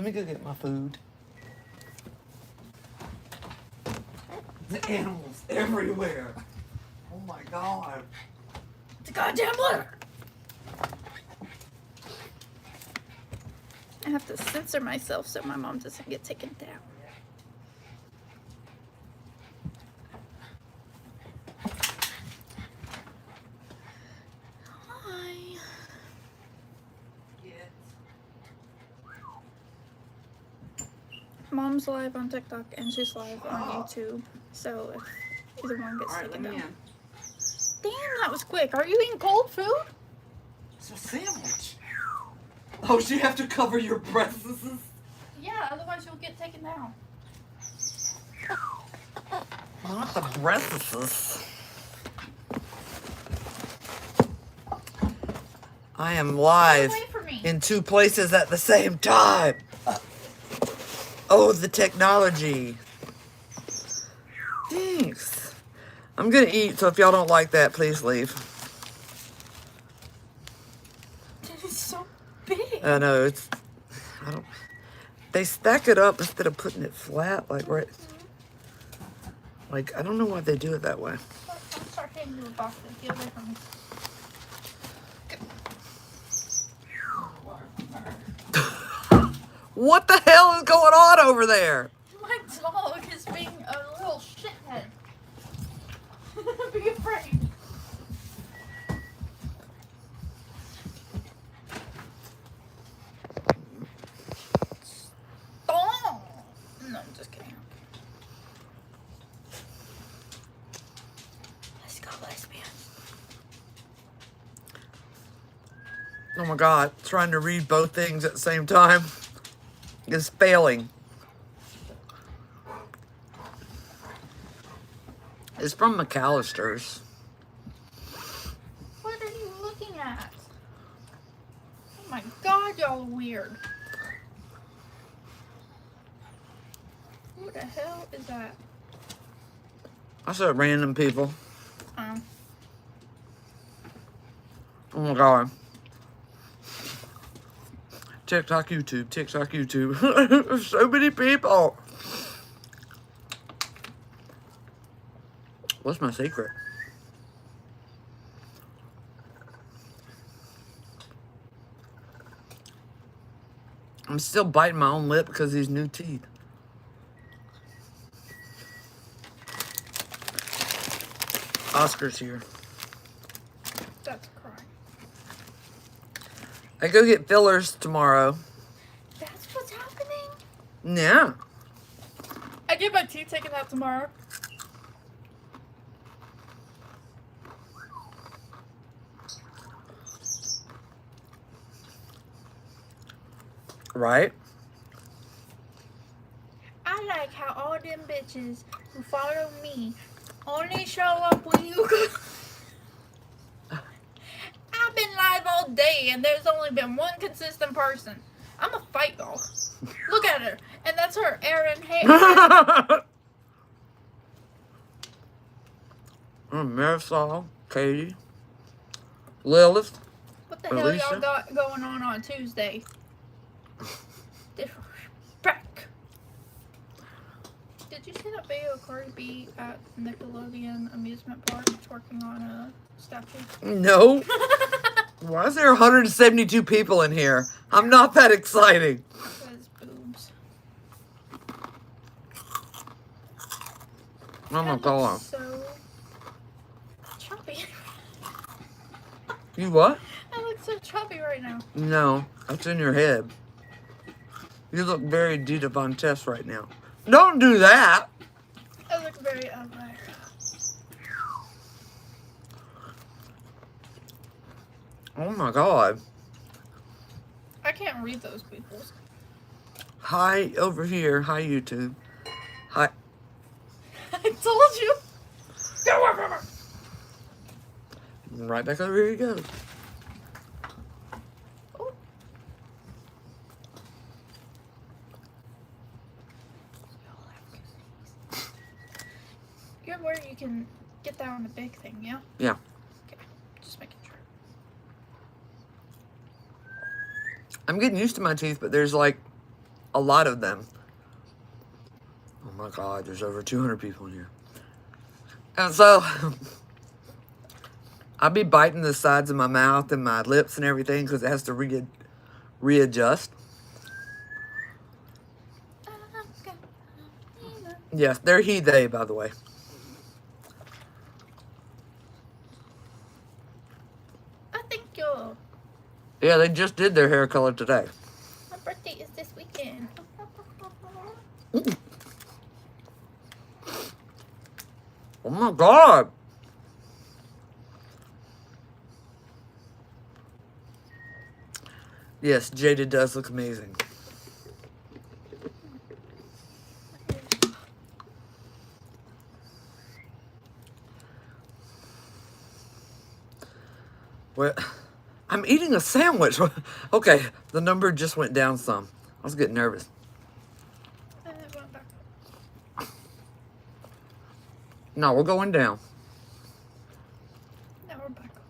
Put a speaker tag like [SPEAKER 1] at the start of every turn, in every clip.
[SPEAKER 1] Let me go get my food. The animals everywhere. Oh my god.
[SPEAKER 2] It's a goddamn litter. I have to censor myself so my mom doesn't get taken down. Hi. Mom's live on TikTok and she's live on YouTube. So if either one gets taken down. Damn, that was quick. Are you eating cold food?
[SPEAKER 1] It's a sandwich. Oh, so you have to cover your breasts?
[SPEAKER 2] Yeah, otherwise you'll get taken down.
[SPEAKER 1] Not the breasts. I am live
[SPEAKER 2] Get away from me.
[SPEAKER 1] in 2 places at the same time. Oh, the technology. Thanks. I'm gonna eat, so if y'all don't like that, please leave.
[SPEAKER 2] It's so big.
[SPEAKER 1] I know, they stack it up instead of putting it flat, like right. Like, I don't know why they do it that way.
[SPEAKER 2] I'll start handing you a box and get away from me.
[SPEAKER 1] What the hell is going on over there?
[SPEAKER 2] My dog is being a little shithead. Be afraid. Stop. No, I'm just kidding. Let's go, lesbian.
[SPEAKER 1] Oh my god, trying to read both things at the same time is failing. It's from McAllister's.
[SPEAKER 2] What are you looking at? Oh my god, y'all are weird. Who the hell is that?
[SPEAKER 1] I said random people.
[SPEAKER 2] Um,
[SPEAKER 1] Oh my god. TikTok, YouTube. So many people. What's my secret? I'm still biting my own lip because of these new teeth. Oscar's here.
[SPEAKER 2] that's crying.
[SPEAKER 1] I go get fillers tomorrow.
[SPEAKER 2] That's what's happening?
[SPEAKER 1] Yeah.
[SPEAKER 2] I get my teeth taken out tomorrow.
[SPEAKER 1] Right?
[SPEAKER 2] I like how all them bitches who follow me only show up when you go. I've been live all day and there's only been one consistent person. I'm a fight dog. Look at her. And that's her, Erin Hayes.
[SPEAKER 1] Marisol, Katie, Lilith.
[SPEAKER 2] What the hell
[SPEAKER 1] Alicia?
[SPEAKER 2] y'all got going on Tuesday? Disrespect. Did you see that video of Cardi B at Nickelodeon amusement park working on a statue?
[SPEAKER 1] No. Why is there 172 people in here? I'm not that exciting.
[SPEAKER 2] Because boobs.
[SPEAKER 1] Oh my
[SPEAKER 2] I look
[SPEAKER 1] god.
[SPEAKER 2] so chubby.
[SPEAKER 1] You what?
[SPEAKER 2] I look so chubby right now.
[SPEAKER 1] No, that's in your head. You look very Dita Von Tess right now. Don't do that.
[SPEAKER 2] I look very ugly.
[SPEAKER 1] Oh my god.
[SPEAKER 2] I can't read those people's.
[SPEAKER 1] Hi over here. Hi YouTube. Hi.
[SPEAKER 2] I told you.
[SPEAKER 1] Right back over here you go.
[SPEAKER 2] Ooh. You're where you can get that on the big thing, yeah?
[SPEAKER 1] Yeah.
[SPEAKER 2] Okay, just making sure.
[SPEAKER 1] I'm getting used to my teeth, but there's like a lot of them. Oh my God, there's over 200 people in here. And so, I'll be biting the sides of my mouth and my lips and everything because it has to readjust. Yes, they're he, they, by the way.
[SPEAKER 2] I think your
[SPEAKER 1] Yeah, they just did their hair color today.
[SPEAKER 2] my birthday is this weekend.
[SPEAKER 1] Oh my God. Yes, Jada does look amazing. Well, I'm eating a sandwich. Okay, the number just went down some. I was getting nervous.
[SPEAKER 2] And it went back up.
[SPEAKER 1] No, we're going down.
[SPEAKER 2] Now we're back up.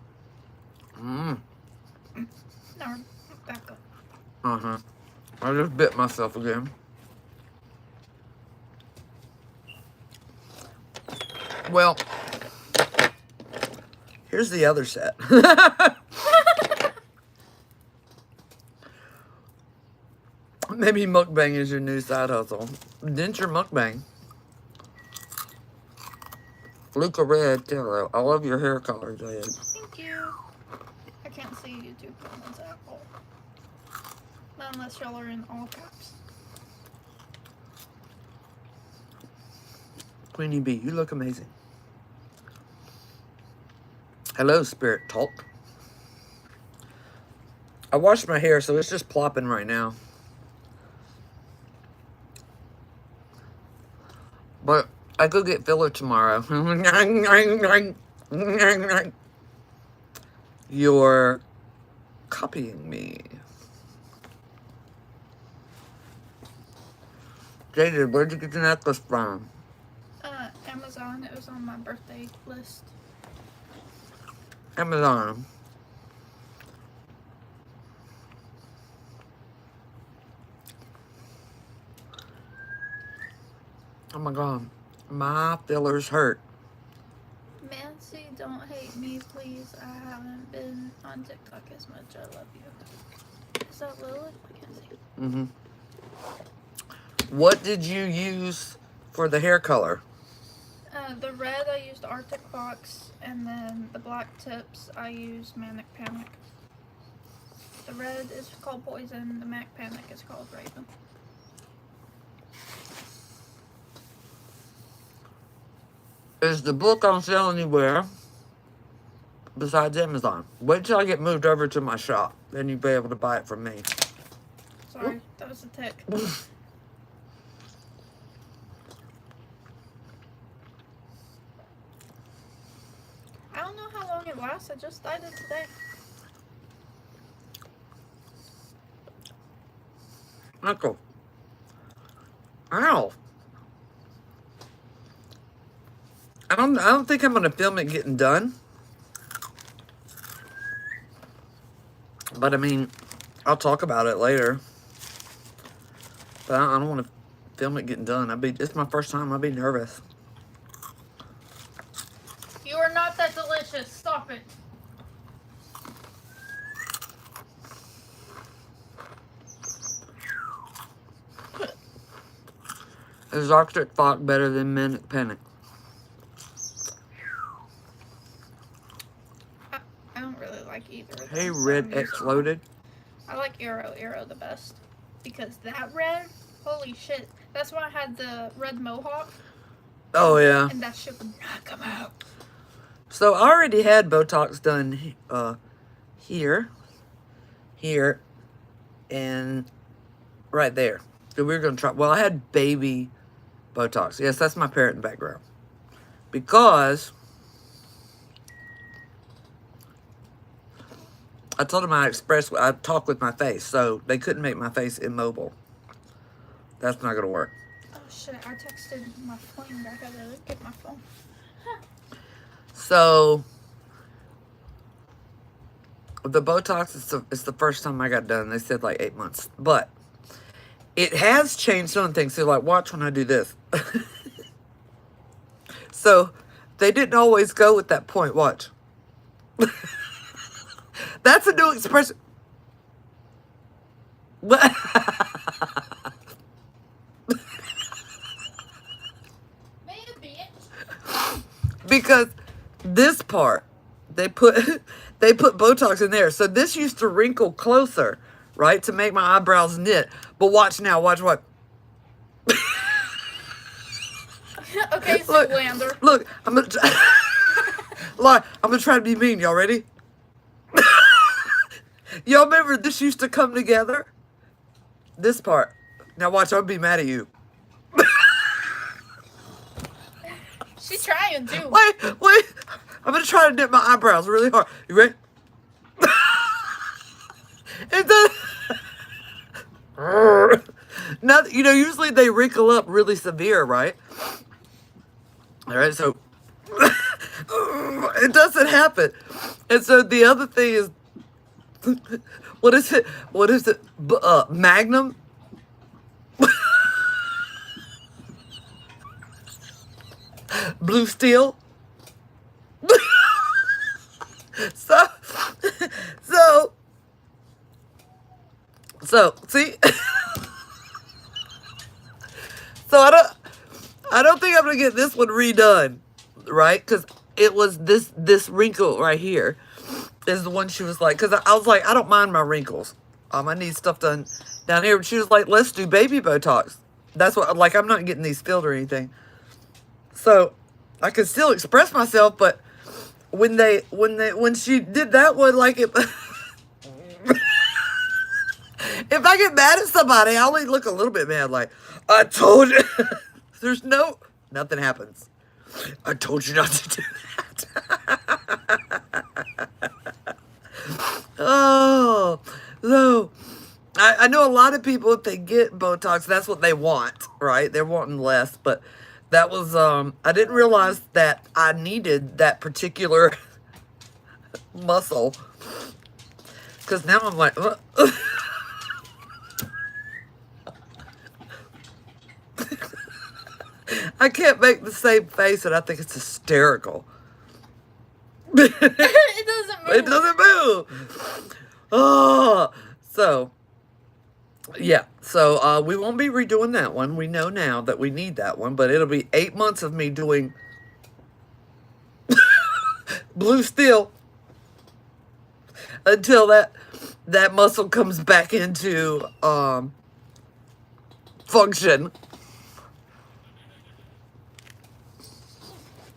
[SPEAKER 1] Mm.
[SPEAKER 2] Now we're back up.
[SPEAKER 1] Uh-huh. I just bit myself again. Well, here's the other set. Maybe mukbang is your new side hustle. Denture mukbang. Luca Red, Tarot. I love your hair color, Jade.
[SPEAKER 2] Thank you. I can't see YouTube comments at all. Not unless y'all are in all caps.
[SPEAKER 1] Queenie B, you look amazing. Hello, Spirit Talk. I washed my hair, so it's just plopping right now. But I could get filler tomorrow. You're copying me. Jada, where'd you get the necklace from?
[SPEAKER 2] Amazon. It was on my birthday list.
[SPEAKER 1] Amazon. Oh my God. My fillers hurt.
[SPEAKER 2] Nancy, don't hate me, please. I haven't been on TikTok as much. I love you. Is that Lilith? I can't see.
[SPEAKER 1] Mm-hmm. What did you use for the hair color?
[SPEAKER 2] The red I used Arctic Fox, and then the black tips I used Manic Panic. The red is called Poison, the Manic Panic is called Raven.
[SPEAKER 1] Is the book on sale anywhere besides Amazon? Wait till I get moved over to my shop. Then you'll be able to buy it from me.
[SPEAKER 2] Sorry, that was a tick. I don't know how long it lasts. I just started today.
[SPEAKER 1] Uncle. Ow. I don't think I'm gonna film it getting done. But I mean, I'll talk about it later. But I don't want to film it getting done. It's my first time. I'll be nervous.
[SPEAKER 2] You are not that delicious. Stop it.
[SPEAKER 1] Is Arctic Fox better than Manic Panic?
[SPEAKER 2] I don't really like either of them.
[SPEAKER 1] Hey,
[SPEAKER 2] so
[SPEAKER 1] Red
[SPEAKER 2] I'm using
[SPEAKER 1] X Loaded.
[SPEAKER 2] I like Arrow the best. Because that red, holy shit. That's why I had the red mohawk.
[SPEAKER 1] Oh, yeah.
[SPEAKER 2] And that shit would not come out.
[SPEAKER 1] So, I already had Botox done here, and right there. So, we were going to try. Well, I had baby Botox. Yes, that's my parrot in the background. Because I told them I talk with my face, so they couldn't make my face immobile. That's not going to work.
[SPEAKER 2] Oh shit, I texted my friend. I gotta get my phone.
[SPEAKER 1] So, the Botox is the first time I got done. They said like 8 months. But it has changed some things. So, like, watch when I do this. So, they didn't always go with that point. Watch. That's a new expression. What? Because this part, they put Botox in there. So this used to wrinkle closer, right, to make my eyebrows knit. But watch now, watch what.
[SPEAKER 2] Okay, Zoolander.
[SPEAKER 1] Look, I'm gonna try to be mean. Y'all ready? Y'all remember this used to come together? This part. Now watch, I'll be mad at you.
[SPEAKER 2] She's trying too.
[SPEAKER 1] Wait. I'm gonna try to dip my eyebrows really hard. You ready? And then, now, you know, usually they wrinkle up really severe, right? All right, so it doesn't happen. And so the other thing is, what is it? Magnum? Blue Steel? So, see? So I don't think I'm gonna get this one redone, right? Because it was this wrinkle right here is the one she was like, because I was like, I don't mind my wrinkles. I need stuff done down here. And she was like, let's do baby Botox. That's what, like, I'm not getting these filled or anything. So I could still express myself, but when she did that one, like it. If I get mad at somebody, I only look a little bit mad, like, I told you. Nothing happens. I told you not to do that. Oh, so I know a lot of people, if they get Botox, that's what they want, right? They're wanting less, but that was, I didn't realize that I needed that particular muscle. Because now I'm like, I can't make the same face, and I think it's hysterical.
[SPEAKER 2] It doesn't move.
[SPEAKER 1] It doesn't move. Oh, so yeah. So we won't be redoing that one. We know now that we need that one, but it'll be 8 months of me doing Blue Steel until that muscle comes back into function.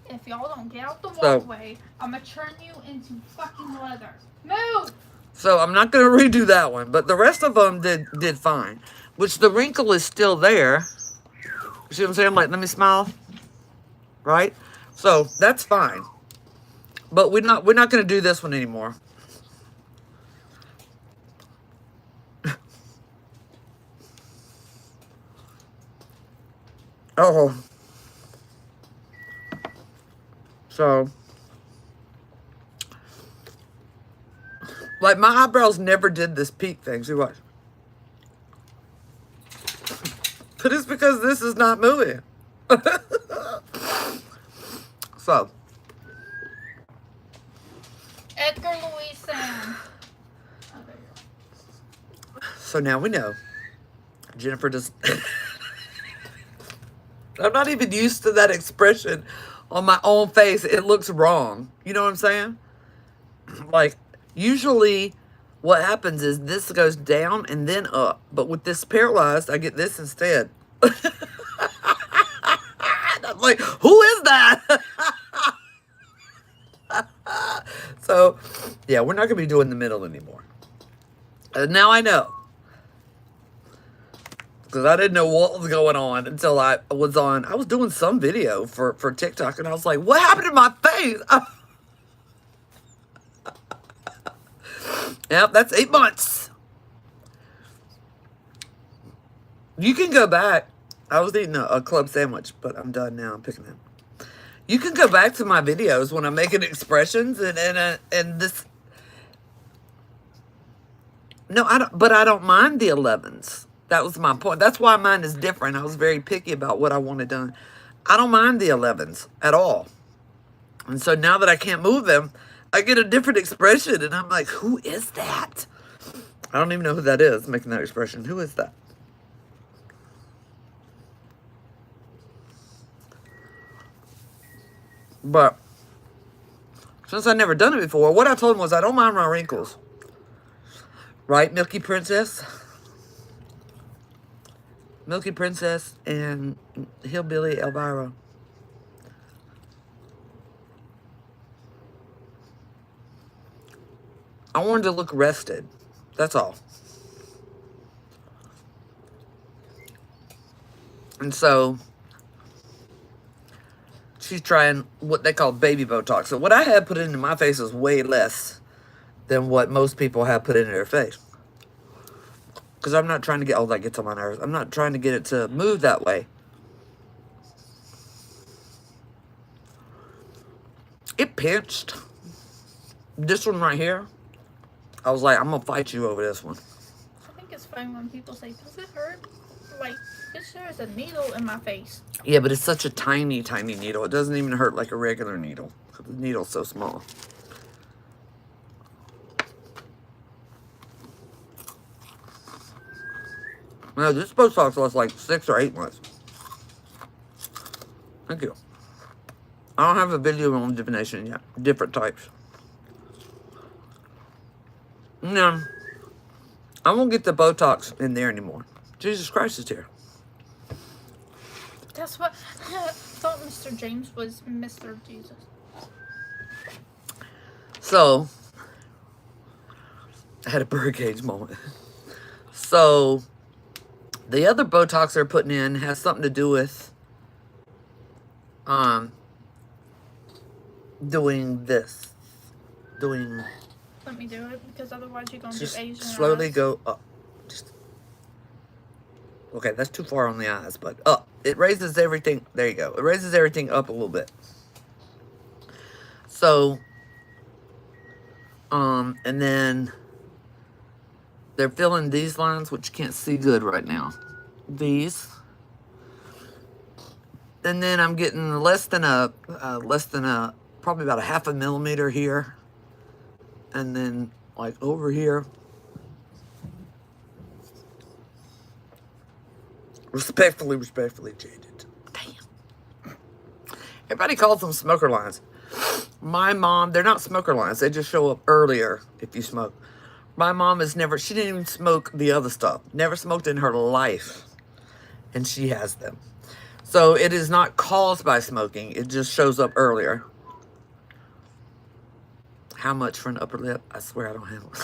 [SPEAKER 2] If y'all don't get out the walkway, I'm gonna turn you into fucking leather. Move!
[SPEAKER 1] So I'm not going to redo that one, but the rest of them did fine. Which the wrinkle is still there. You see what I'm saying? Like, let me smile. Right? So that's fine. But we're not going to do this one anymore. Oh. So, like, my eyebrows never did this peak thing. See what? But it's because this is not moving. So.
[SPEAKER 2] Edgar Louis Sam.
[SPEAKER 1] So now we know. Jennifer does. I'm not even used to that expression on my own face. It looks wrong. You know what I'm saying? Like, usually what happens is this goes down and then up. But with this paralyzed, I get this instead. I'm like, who is that? So, yeah, we're not going to be doing the middle anymore. Now I know. Because I didn't know what was going on until I was doing some video for TikTok, and I was like, what happened to my face? Yep, that's 8 months. You can go back. I was eating a club sandwich, but I'm done now. I'm picking it. You can go back to my videos when I'm making expressions and this. No, I don't. But I don't mind the 11s. That was my point. That's why mine is different. I was very picky about what I wanted done. I don't mind the 11s at all. And so now that I can't move them, I get a different expression. And I'm like, who is that? I don't even know who that is making that expression. Who is that? But since I've never done it before, what I told him was I don't mind my wrinkles. Right, Milky Princess? Milky Princess and Hillbilly Elvira. I wanted to look rested. That's all. And so she's trying what they call baby Botox. So what I had put into my face is way less than what most people have put into their face. Because I'm not trying to get, oh, that gets on my nerves. I'm not trying to get it to move that way. It pinched. This one right here, I was like, I'm going to fight you over this one.
[SPEAKER 2] I think it's fine when people say, does it hurt? Like, it sure is a needle in my face.
[SPEAKER 1] Yeah, but it's such a tiny, tiny needle. It doesn't even hurt like a regular needle. The needle's so small. No, this Botox lasts like 6 or 8 months. Thank you. I don't have a video on divination yet. Different types. No. I won't get the Botox in there anymore. Jesus Christ is here.
[SPEAKER 2] That's what I thought Mr. James was Mr. Jesus.
[SPEAKER 1] So, I had a birdcage moment. So, the other Botox they're putting in has something to do with doing this.
[SPEAKER 2] Let me do it, because otherwise you're going to do
[SPEAKER 1] Just
[SPEAKER 2] Asian
[SPEAKER 1] slowly
[SPEAKER 2] eyes.
[SPEAKER 1] go up. Okay, that's too far on the eyes, but up. It raises everything. There you go. It raises everything up a little bit. So, and then they're filling these lines, which you can't see good right now. These. And then I'm getting probably about a 0.5 millimeter here. And then like over here. Respectfully jaded. Damn. Everybody calls them smoker lines. My mom, they're not smoker lines. They just show up earlier if you smoke. My mom she didn't even smoke the other stuff. Never smoked in her life. And she has them. So it is not caused by smoking. It just shows up earlier. How much for an upper lip? I swear I don't have one.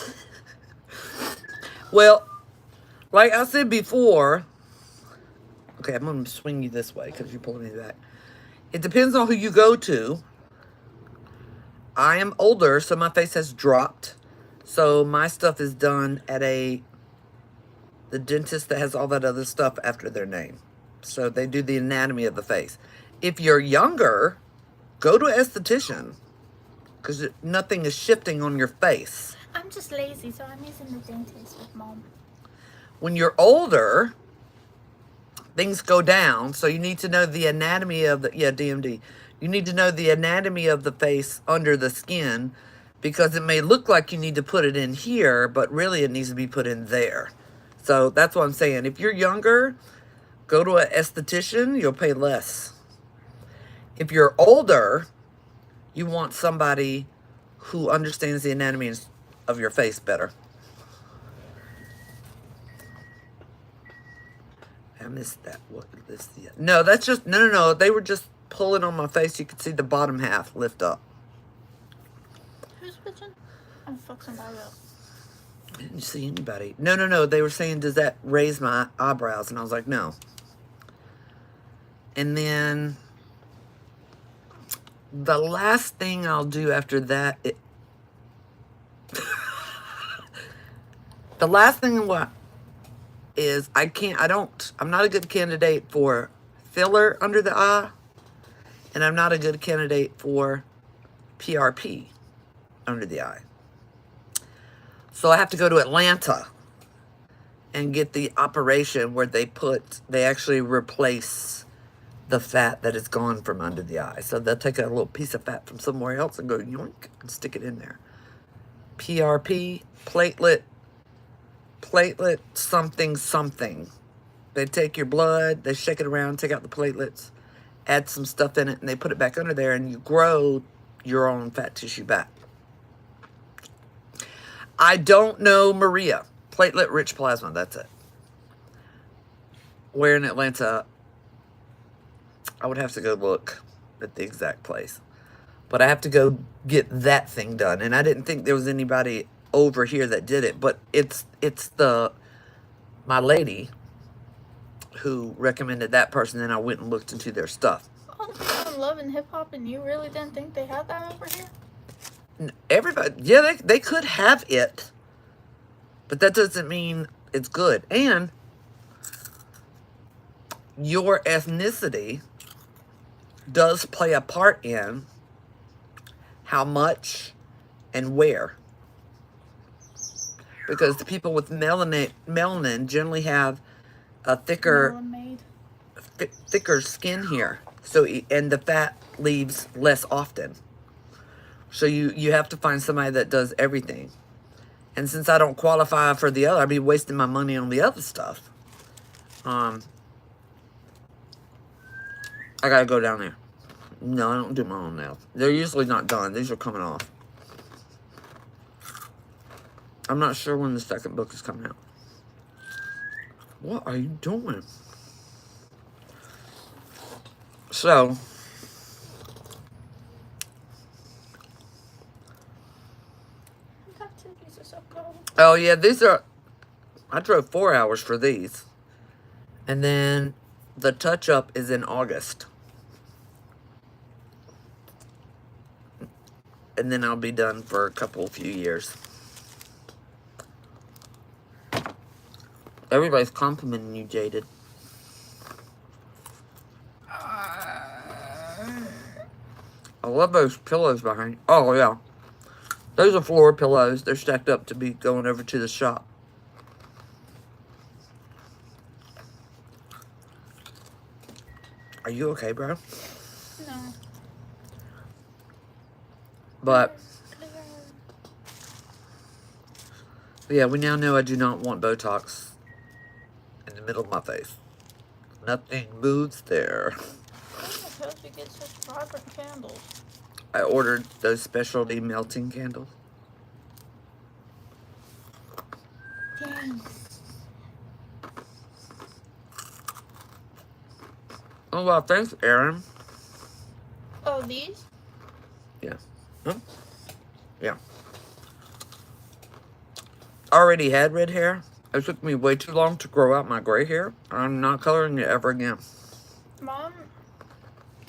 [SPEAKER 1] Well, like I said before, okay, I'm going to swing you this way because you're pulling me back. It depends on who you go to. I am older, so my face has dropped. So my stuff is done at the dentist that has all that other stuff after their name. So they do the anatomy of the face. If you're younger, go to an esthetician because nothing is shifting on your face.
[SPEAKER 2] I'm just lazy, so I'm using the dentist with Mom.
[SPEAKER 1] When you're older, things go down, so you need to know the anatomy of DMD. You need to know the anatomy of the face under the skin because it may look like you need to put it in here, but really it needs to be put in there. So that's what I'm saying. If you're younger, go to an esthetician, you'll pay less. If you're older, you want somebody who understands the anatomy of your face better. I missed that. What is this? No, that's just no. They were just pulling on my face. You could see the bottom half lift up.
[SPEAKER 2] Who's bitching? I'm fuck somebody up.
[SPEAKER 1] I didn't see anybody. No. They were saying, does that raise my eyebrows? And I was like, no. And then the last thing I'll do after that, the last thing is I'm not a good candidate for filler under the eye, and I'm not a good candidate for PRP under the eye. So I have to go to Atlanta and get the operation where they actually replace the fat that is gone from under the eye. So they'll take a little piece of fat from somewhere else and go yoink and stick it in there. PRP, platelet something. They take your blood, they shake it around, take out the platelets, add some stuff in it, and they put it back under there, and you grow your own fat tissue back. I don't know Maria. Platelet-rich plasma, that's it. Where in Atlanta? I would have to go look at the exact place. But I have to go get that thing done. And I didn't think there was anybody over here that did it. But it's my lady who recommended that person, and I went and looked into their stuff.
[SPEAKER 2] All the people in Love and Hip Hop, and you really didn't think they had that over here?
[SPEAKER 1] Everybody, yeah, they could have it. But that doesn't mean it's good. And your ethnicity does play a part in how much and where. Because the people with melanin generally have a thicker skin here. So, and the fat leaves less often. So you have to find somebody that does everything. And since I don't qualify for the other, I'd be wasting my money on the other stuff. I gotta go down there. No, I don't do my own nails. They're usually not done. These are coming off. I'm not sure when the second book is coming out. What are you doing? So, oh yeah, these are, I drove 4 hours for these. And then the touch-up is in August. And then I'll be done for a few years. Everybody's complimenting you, Jaded. I love those pillows behind you. Oh, yeah. Those are floor pillows. They're stacked up to be going over to the shop. Are you okay, bro?
[SPEAKER 2] No.
[SPEAKER 1] But, yeah, we now know I do not want Botox in the middle of my face. Nothing moves there.
[SPEAKER 2] Why the hell did you get such vibrant candles?
[SPEAKER 1] I ordered those specialty melting candles.
[SPEAKER 2] Dang.
[SPEAKER 1] Oh, well, thanks, Aaron.
[SPEAKER 2] Oh, these?
[SPEAKER 1] Yeah. Huh? Yeah. I already had red hair. It took me way too long to grow out my gray hair. I'm not coloring it ever again.
[SPEAKER 2] Mom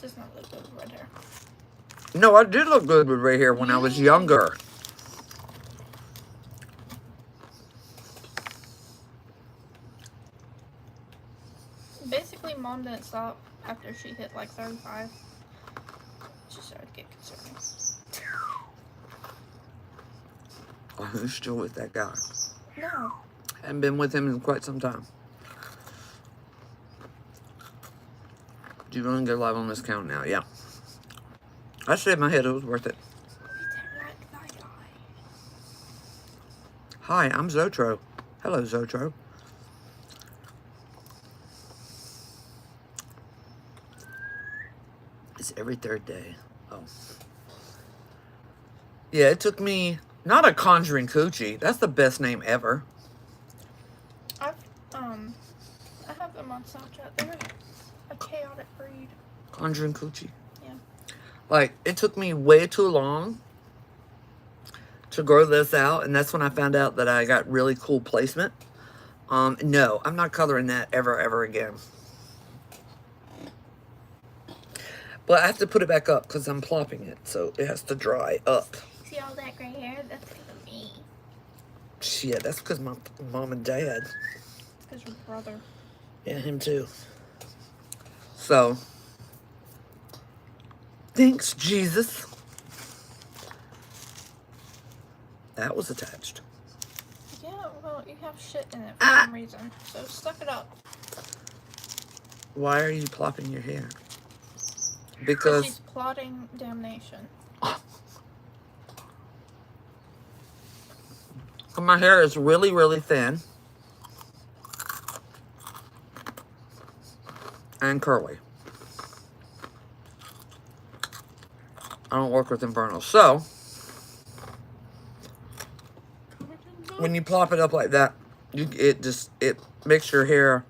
[SPEAKER 2] does not look good with red hair.
[SPEAKER 1] No, I did look good with red hair when I was younger.
[SPEAKER 2] Basically, Mom didn't stop after she hit like 35. She started to get concerning.
[SPEAKER 1] Oh, who's still with that guy?
[SPEAKER 2] No.
[SPEAKER 1] Haven't been with him in quite some time. Do you want to go live on this account now? Yeah. I shaved my head. It was worth it. Hi, I'm Zotro. Hello, Zotro. It's every third day. Oh. Yeah, it took me... Not a Conjuring Coochie. That's the best name ever.
[SPEAKER 2] I have them on Snapchat. They're a chaotic breed.
[SPEAKER 1] Conjuring Coochie.
[SPEAKER 2] Yeah.
[SPEAKER 1] Like, it took me way too long to grow this out, and that's when I found out that I got really cool placement. No, I'm not coloring that ever again. But I have to put it back up because I'm plopping it, so it has to dry up.
[SPEAKER 2] See all that gray hair? That's because of me.
[SPEAKER 1] Shit, that's because my mom and dad.
[SPEAKER 2] It's because your brother.
[SPEAKER 1] Yeah, him too. So, thanks, Jesus. That was attached.
[SPEAKER 2] Yeah, well, Well, you have shit in it for some reason, so suck it up.
[SPEAKER 1] Why are you plopping your hair?
[SPEAKER 2] Because she's
[SPEAKER 1] Because
[SPEAKER 2] plotting damnation.
[SPEAKER 1] my hair is really, really thin and curly. I don't work with Infernal. So, when you plop it up like that, it makes your hair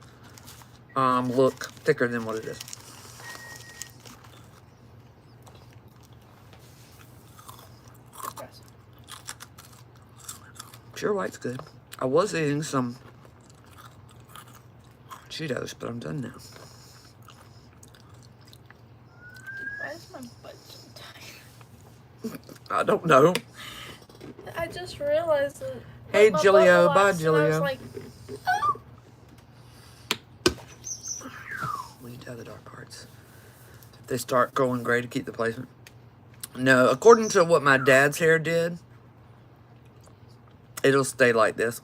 [SPEAKER 1] look thicker than what it is.
[SPEAKER 2] Yes.
[SPEAKER 1] Pure white's good. I was eating some Cheetos, but I'm done now.
[SPEAKER 2] Why is my butt so tight?
[SPEAKER 1] I don't know.
[SPEAKER 2] I just realized that.
[SPEAKER 1] Hey,
[SPEAKER 2] my butt
[SPEAKER 1] Gilio. Bye,
[SPEAKER 2] relaxed and I was
[SPEAKER 1] Gilio.
[SPEAKER 2] like, oh.
[SPEAKER 1] Weed out the dark parts. If they start going gray to keep the placement. No, according to what my dad's hair did, it'll stay like this.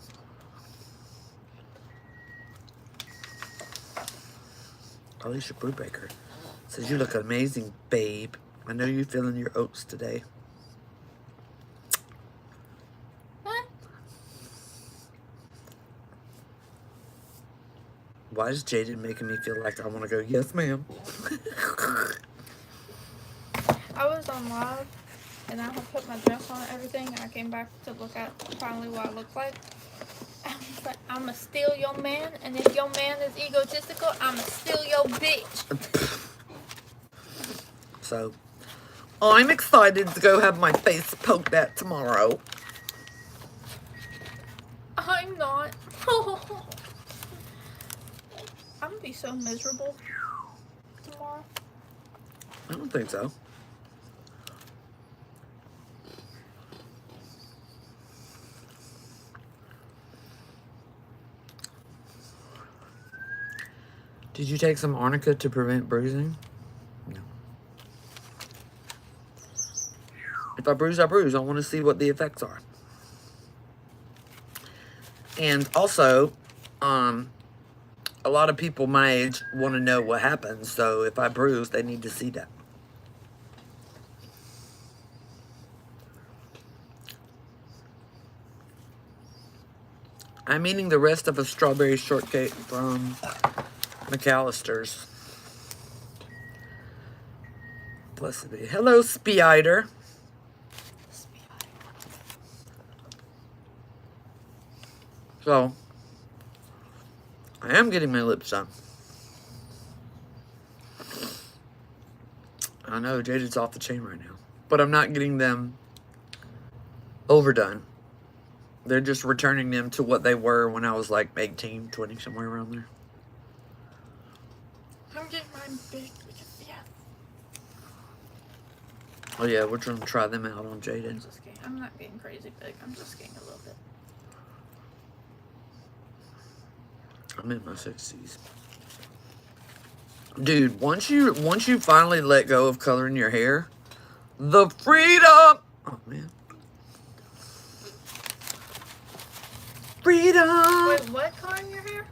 [SPEAKER 1] Alicia Brubaker says, you look amazing, babe. I know you're feeling your oats today. Why is Jaden making me feel like I want to go, yes, ma'am?
[SPEAKER 2] I was on live and I had put my dress on and everything, and I came back to look at finally what I look like. I was like, I'ma steal your man, and if your man is egotistical, I'ma steal your bitch.
[SPEAKER 1] So, I'm excited to go have my face poked at tomorrow.
[SPEAKER 2] I'm not. I'm gonna be so miserable tomorrow.
[SPEAKER 1] I don't think so. Did you take some arnica to prevent bruising? No. If I bruise, I bruise. I want to see what the effects are. And also, a lot of people my age want to know what happens. So if I bruise, they need to see that. I'm eating the rest of a strawberry shortcake from McAllister's. Blessed be. Hello, Spider. So, I am getting my lips done. I know Jaded's off the chain right now, but I'm not getting them overdone. They're just returning them to what they were when I was like 18, 20, somewhere around there.
[SPEAKER 2] I'm getting mine big. Yeah.
[SPEAKER 1] Oh yeah, we're trying to try them out on Jaden.
[SPEAKER 2] I'm not getting crazy big. I'm just getting a little bit.
[SPEAKER 1] I'm in my 60s. Dude, once you finally let go of coloring your hair, the freedom. Oh man. Freedom.
[SPEAKER 2] Wait, what color in your hair?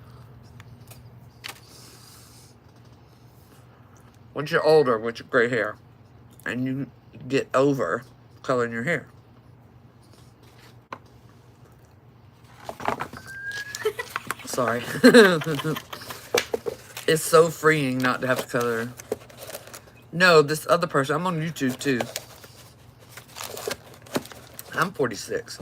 [SPEAKER 1] Once you're older with your gray hair and you get over coloring your hair. Sorry. It's so freeing not to have to color. No, this other person, I'm on YouTube too. I'm 46.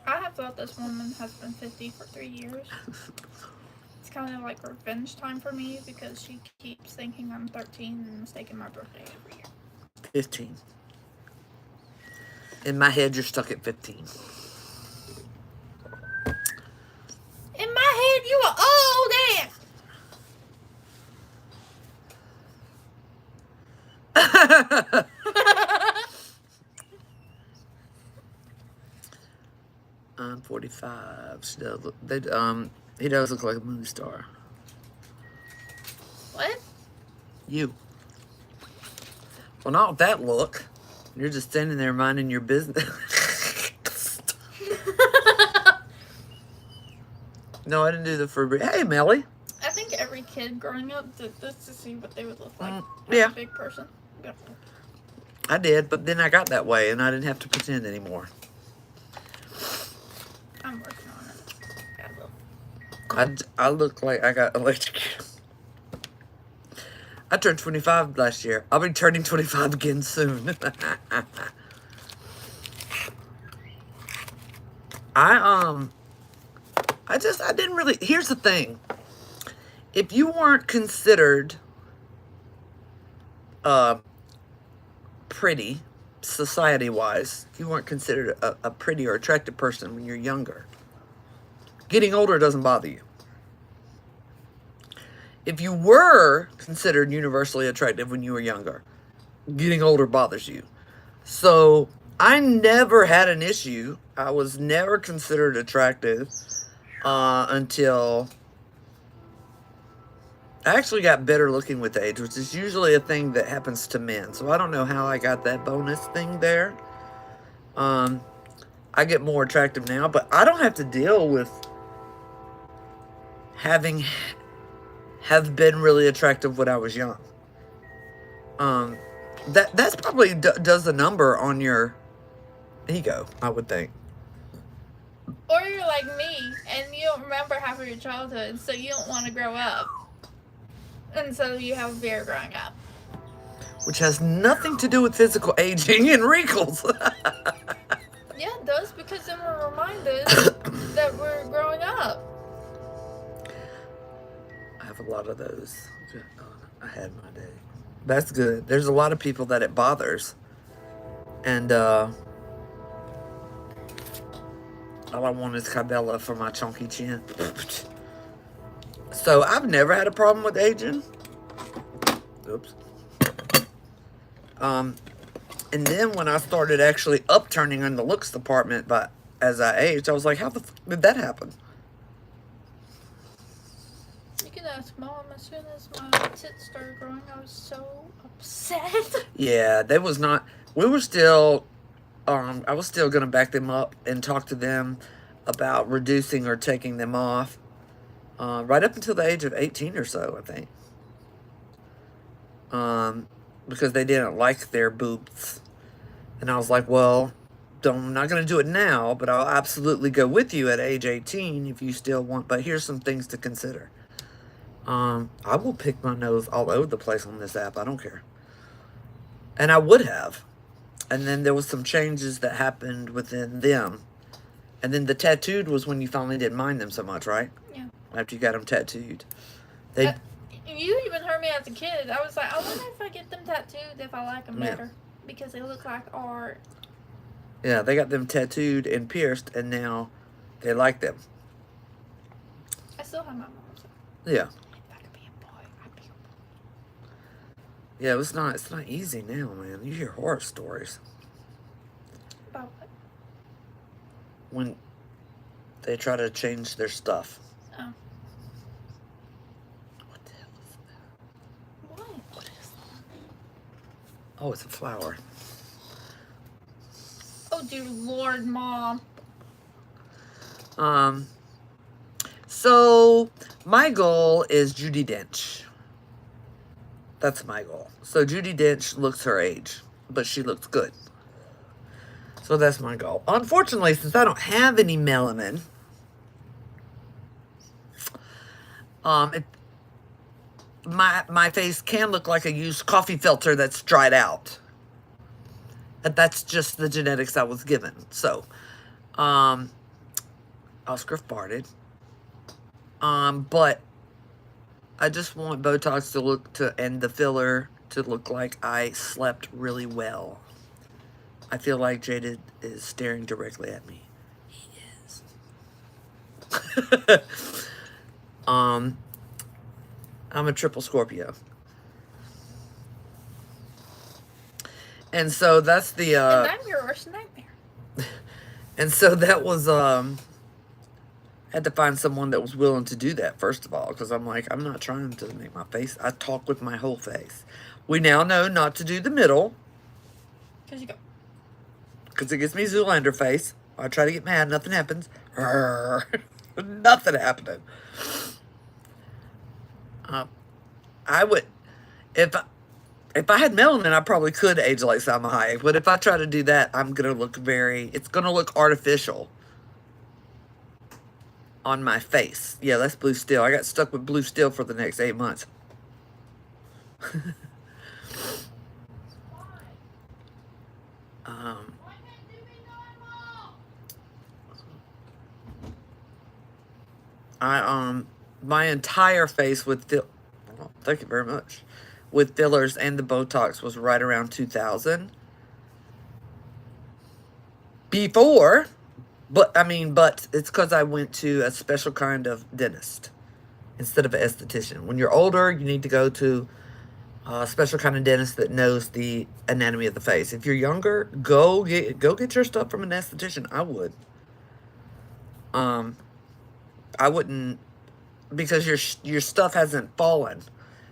[SPEAKER 2] I have thought this woman has been 50 for 3 years. It's kind of like revenge time for me because she keeps thinking I'm 13 and mistaking my birthday every year.
[SPEAKER 1] 15. In my head, you're stuck at 15.
[SPEAKER 2] In my head, you are old ass.
[SPEAKER 1] I'm 45. She does look, he does look like a movie star.
[SPEAKER 2] What?
[SPEAKER 1] You. Well, not with that look. You're just standing there minding your business. No, I didn't do the Febreze. Hey, Melly.
[SPEAKER 2] I think every kid growing up did this to see what they would look like
[SPEAKER 1] Yeah.
[SPEAKER 2] as a big person. Yeah.
[SPEAKER 1] I did, but then I got that way, and I didn't have to pretend anymore.
[SPEAKER 2] I'm working on it.
[SPEAKER 1] I look like I got electric. I turned 25 last year. I'll be turning 25 again soon. I didn't really. Here's the thing. If you weren't considered pretty, society-wise, if you weren't considered a pretty or attractive person when you're younger, getting older doesn't bother you. If you were considered universally attractive when you were younger, getting older bothers you. So I never had an issue. I was never considered attractive until I actually got better looking with age, which is usually a thing that happens to men. So I don't know how I got that bonus thing there. I get more attractive now, but I don't have to deal with have been really attractive when I was young. That's probably does a number on your ego, I would think.
[SPEAKER 2] Or you're like me, and you don't remember half of your childhood, so you don't want to grow up. And so you have fear growing up.
[SPEAKER 1] Which has nothing to do with physical aging and wrinkles.
[SPEAKER 2] Yeah, it does, because then we're reminded that we're growing up.
[SPEAKER 1] I have a lot of those. I had my day. That's good. There's a lot of people that it bothers. And all I want is Cabela for my chunky chin. So I've never had a problem with aging. Oops. And then when I started actually upturning in the looks department, but as I aged, I was like, how the fuck did that happen?
[SPEAKER 2] You can ask Mom. As soon as my tits started growing, I was so upset.
[SPEAKER 1] Yeah, they was not. We were still. I was still gonna back them up and talk to them about reducing or taking them off. Right up until the age of 18 or so, I think. Because they didn't like their boobs. And I was like, well, I'm not going to do it now, but I'll absolutely go with you at age 18 if you still want. But here's some things to consider. I will pick my nose all over the place on this app. I don't care. And I would have. And then there was some changes that happened within them. And then the tattooed was when you finally didn't mind them so much, right?
[SPEAKER 2] Yeah.
[SPEAKER 1] After you got them tattooed. They...
[SPEAKER 2] You even heard me as a kid. I was like, I wonder if I get them tattooed if I like them better.
[SPEAKER 1] Yeah.
[SPEAKER 2] Because they look like art.
[SPEAKER 1] Yeah, they got them tattooed and pierced, and now they like them.
[SPEAKER 2] I still have my mom's.
[SPEAKER 1] Yeah.
[SPEAKER 2] If I could be a boy, I'd be a boy.
[SPEAKER 1] Yeah, it's not easy now, man. You hear horror stories.
[SPEAKER 2] About what?
[SPEAKER 1] When they try to change their stuff.
[SPEAKER 2] Oh.
[SPEAKER 1] What the hell is that?
[SPEAKER 2] What?
[SPEAKER 1] What is that? Oh, it's a flower.
[SPEAKER 2] Oh, dear Lord, Mom.
[SPEAKER 1] So my goal is Judi Dench. That's my goal. So Judi Dench looks her age, but she looks good. So that's my goal. Unfortunately, since I don't have any melanin, my face can look like a used coffee filter that's dried out. And that's just the genetics I was given. So, Oscar farted. But I just want Botox and the filler to look like I slept really well. I feel like Jada is staring directly at me. He is. I'm a triple Scorpio. And so that's the
[SPEAKER 2] and I'm your worst nightmare.
[SPEAKER 1] And so that was had to find someone that was willing to do that first of all, because I'm like, I'm not trying to make my face. I talk with my whole face. We now know not to do the middle.
[SPEAKER 2] Because you go.
[SPEAKER 1] Because it gives me Zoolander face. I try to get mad, nothing happens. Nothing happening. I would, if if I had melanin, I probably could age like Salma Hayek. But if I try to do that, I'm gonna look it's gonna look artificial on my face. Yeah, that's blue steel. I got stuck with blue steel for the next 8 months. um, my entire face with oh, thank you very much. With fillers and the Botox was right around 2000. Before, but it's because I went to a special kind of dentist instead of an esthetician. When you're older, you need to go to a special kind of dentist that knows the anatomy of the face. If you're younger, go get your stuff from an esthetician. I would. Um, I wouldn't, because your stuff hasn't fallen,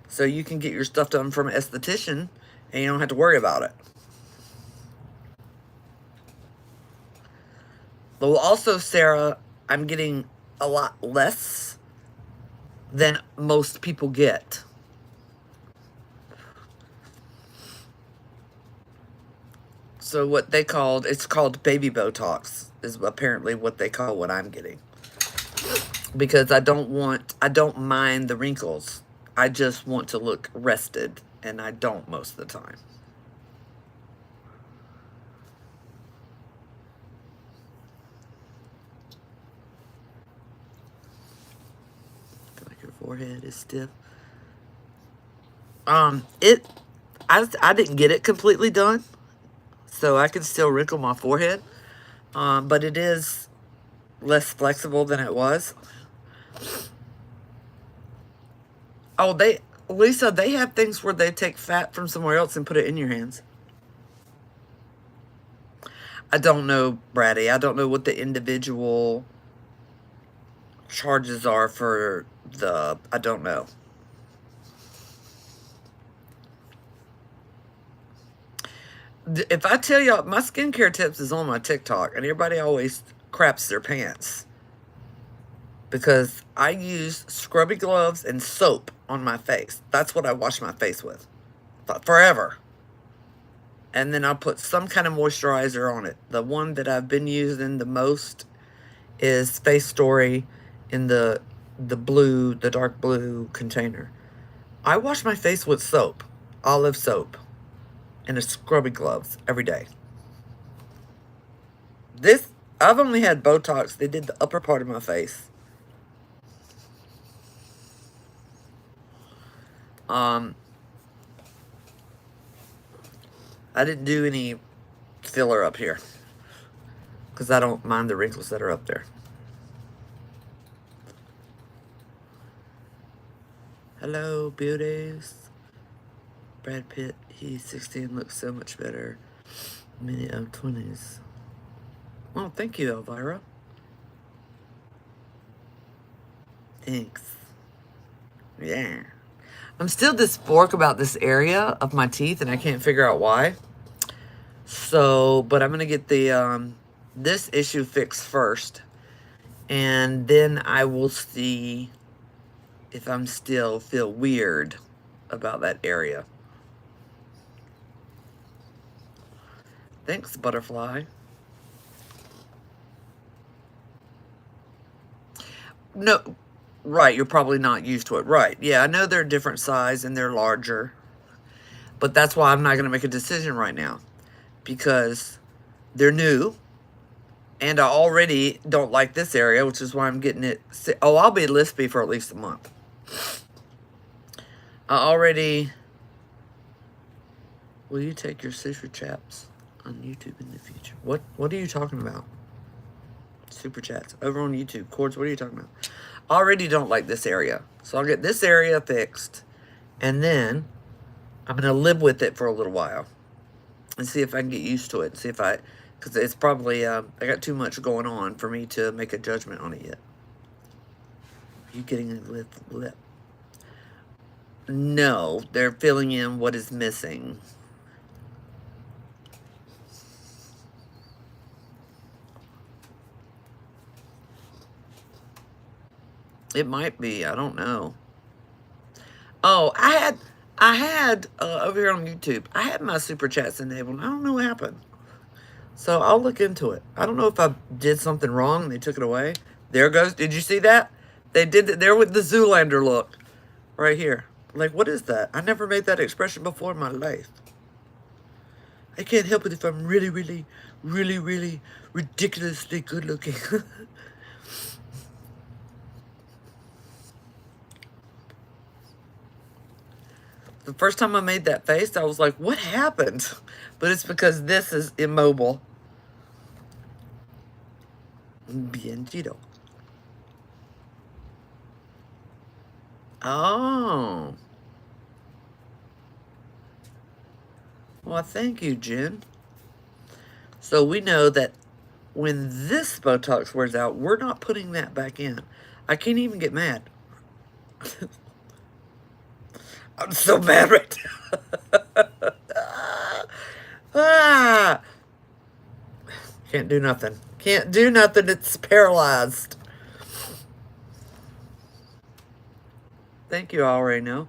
[SPEAKER 1] so you can get your stuff done from an esthetician, and you don't have to worry about it. Well, also, Sarah, I'm getting a lot less than most people get. So what it's called baby Botox is apparently what they call what I'm getting. Because I don't mind the wrinkles. I just want to look rested, and I don't most of the time. Feel like your forehead is stiff. It, I didn't get it completely done, so I can still wrinkle my forehead. But it is less flexible than it was. Oh, Lisa, they have things where they take fat from somewhere else and put it in your hands. I don't know, Bratty. I don't know what the individual charges are for I don't know. If I tell y'all, my skincare tips is on my TikTok, and everybody always craps their pants because I use scrubby gloves and soap on my face. That's what I wash my face with forever. And then I'll put some kind of moisturizer on it. The one that I've been using the most is Face Story in the dark blue container. I wash my face with soap, olive soap, and a scrubby gloves every day. I've only had Botox. They did the upper part of my face. I didn't do any filler up here because I don't mind the wrinkles that are up there. Hello, beauties. Brad Pitt, he's 16, looks so much better. Many of 20s. Well, thank you, Elvira. Thanks. Yeah. I'm still dysphoric about this area of my teeth, and I can't figure out why. So, but I'm going to get this issue fixed first. And then I will see if I'm still feel weird about that area. Thanks, butterfly. No, right, you're probably not used to it. Right, yeah, I know they're different size and they're larger. But that's why I'm not going to make a decision right now. Because they're new. And I already don't like this area, which is why I'm getting it. Oh, I'll be lispy for at least a month. I already... Will you take your super chats on YouTube in the future? What are you talking about? Super chats over on YouTube. Cords, what are you talking about? I already don't like this area. So I'll get this area fixed. And then I'm going to live with it for a little while. And see if I can get used to it. See if because it's probably, I got too much going on for me to make a judgment on it yet. Are you getting a lip? No, they're filling in what is missing. It might be. I don't know. Oh, I had over here on YouTube. I had my super chats enabled. I don't know what happened. So I'll look into it. I don't know if I did something wrong and they took it away. There goes. Did you see that? They did it there with the Zoolander look. Right here. Like, what is that? I never made that expression before in my life. I can't help it if I'm really, really, really, really ridiculously good looking. The first time I made that face, I was like, what happened? But it's because this is immobile. Bien chido. Oh. Well, thank you, Jen. So we know that when this Botox wears out, we're not putting that back in. I can't even get mad. I'm so mad right now. Ah. Can't do nothing. Can't do nothing. It's paralyzed. Thank you, I already know.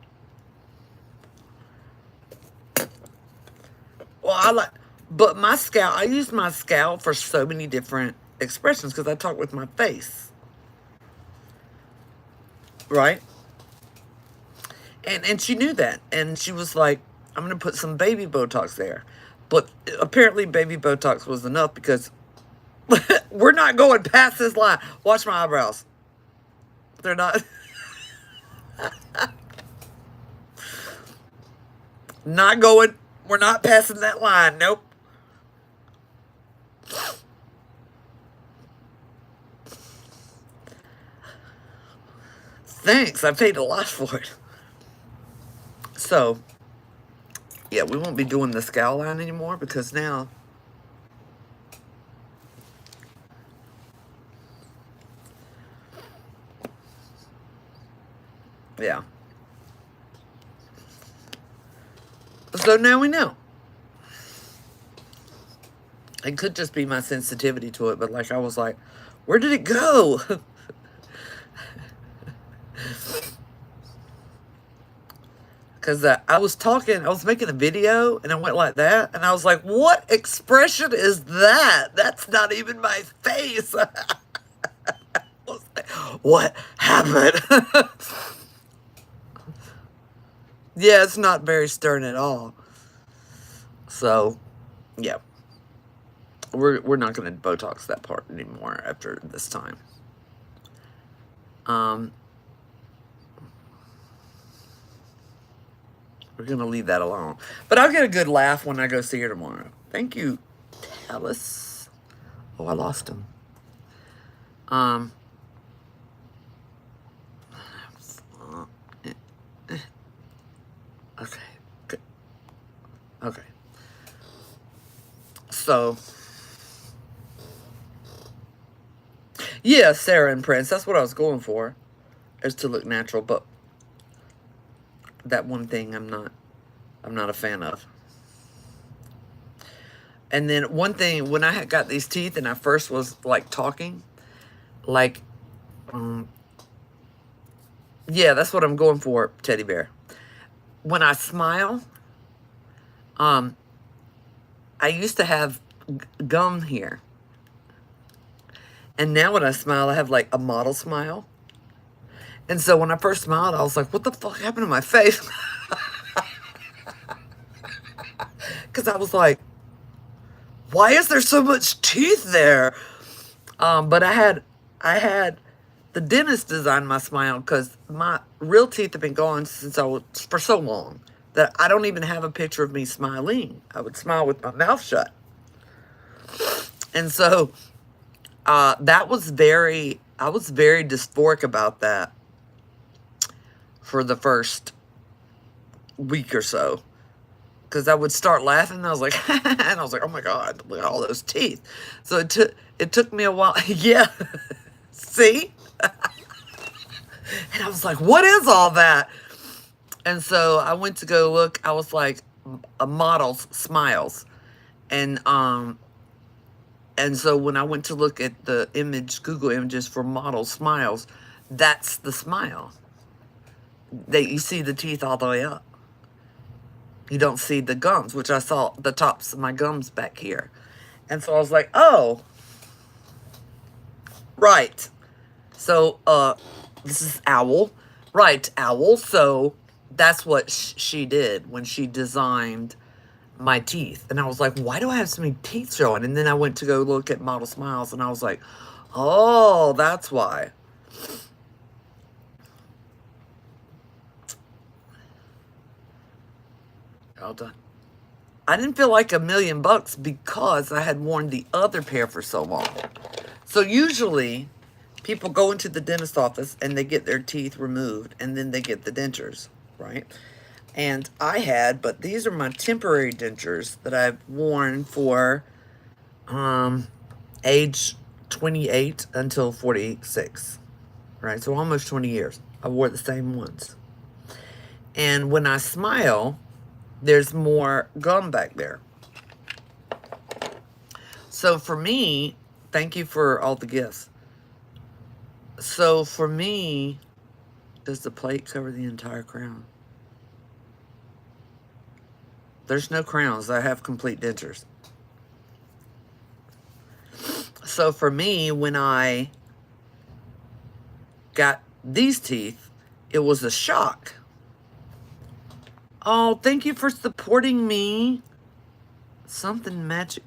[SPEAKER 1] Well, but my scowl, I use my scowl for so many different expressions because I talk with my face. Right? And she knew that. And she was like, I'm going to put some baby Botox there. But apparently baby Botox was enough because we're not going past this line. Watch my eyebrows. They're not. Not going. We're not passing that line. Nope. Thanks. I paid a lot for it. So, yeah, we won't be doing the scowl line anymore because now yeah. So now we know. It could just be my sensitivity to it, but like I was like, where did it go? Because I was making a video and I went like that. And I was like, what expression is that? That's not even my face. What happened? Yeah, it's not very stern at all. So, yeah. We're not going to Botox that part anymore after this time. We're going to leave that alone. But I'll get a good laugh when I go see her tomorrow. Thank you, Tallis. Oh, I lost him. Okay. Good. Okay. So, yeah, Sarah and Prince. That's what I was going for, is to look natural. But that one thing I'm not a fan of. And then one thing, when I had got these teeth and I first was like talking, like, yeah, that's what I'm going for, teddy bear. When I smile, I used to have gum here. And now when I smile, I have like a model smile. And so when I first smiled, I was like, what the fuck happened to my face? Because I was like, why is there so much teeth there? But I had the dentist design my smile because my real teeth have been gone since for so long that I don't even have a picture of me smiling. I would smile with my mouth shut. And so I was very dysphoric about that for the first week or so. Because I would start laughing and I was like, and I was like, oh my God, look at all those teeth. So it took me a while. Yeah. See? And I was like, what is all that? And so I went to go look. I was like, a model's smiles. And so when I went to look at the Google images for model smiles, That's the smile. That you see the teeth all the way up. You don't see the gums, which I saw the tops of my gums back here. And so I was like, oh, right. So, this is Owl. Right, Owl. So that's what she did when she designed my teeth. And I was like, why do I have so many teeth showing? And then I went to go look at Model Smiles and I was like, oh, that's why. All done. I didn't feel like $1,000,000 because I had worn the other pair for so long. So usually people go into the dentist office and they get their teeth removed and then they get the dentures, right? And I had, but these are my temporary dentures that I've worn for age 28 until 46, right? So almost 20 years. I wore the same ones. And when I smile, there's more gum back there. So for me, thank you for all the gifts. So for me, does the plate cover the entire crown? There's no crowns. I have complete dentures. So for me, when I got these teeth, it was a shock. Oh, thank you for supporting me. Something magic.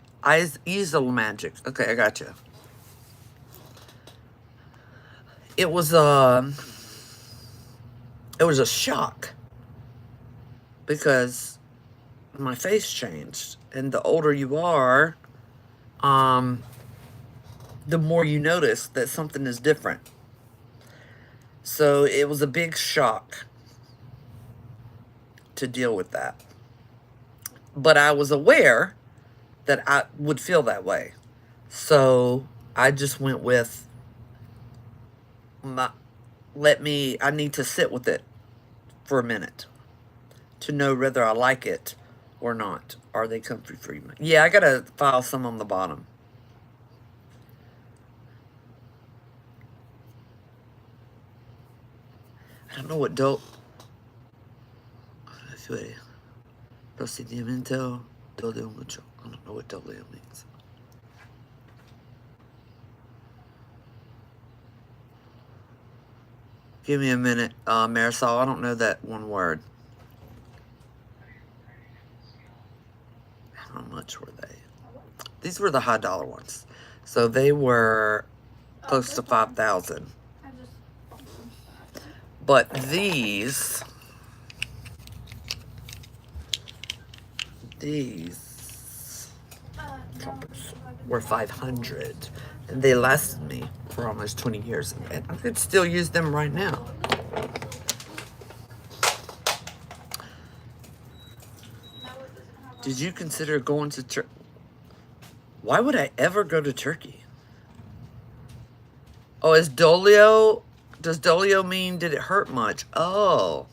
[SPEAKER 1] Easel magic. Okay, I got you. It was a shock because my face changed, and the older you are, the more you notice that something is different. So it was a big shock to deal with that. But I was aware that I would feel that way. So I just went with I need to sit with it for a minute to know whether I like it or not. Are they comfy for you? Yeah, I gotta file some on the bottom. I don't know what procedimiento doleo mucho. I don't know what doleo means. Give me a minute, Marisol. I don't know that one word. How much were they? These were the high dollar ones. So they were close to 5,000. But these were 500, and they lasted me for almost 20 years, and I could still use them right now. Did you consider going to Turkey? Why would I ever go to Turkey? Oh, does dolio mean did it hurt much? Oh.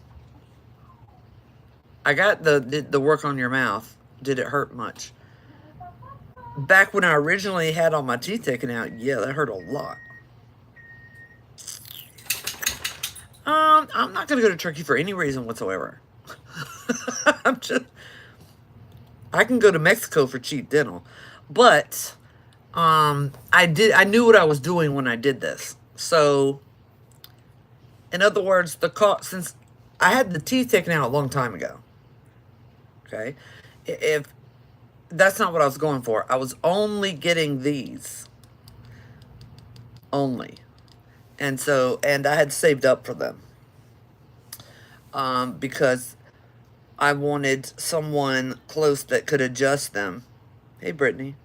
[SPEAKER 1] I got the work on your mouth. Did it hurt much? Back when I originally had all my teeth taken out, yeah, that hurt a lot. I'm not gonna go to Turkey for any reason whatsoever. I can go to Mexico for cheap dental, but I knew what I was doing when I did this. So, in other words, since I had the teeth taken out a long time ago, okay, if that's not what I was going for, I was only getting these, only, and I had saved up for them, because I wanted someone close that could adjust them. Hey, Brittany.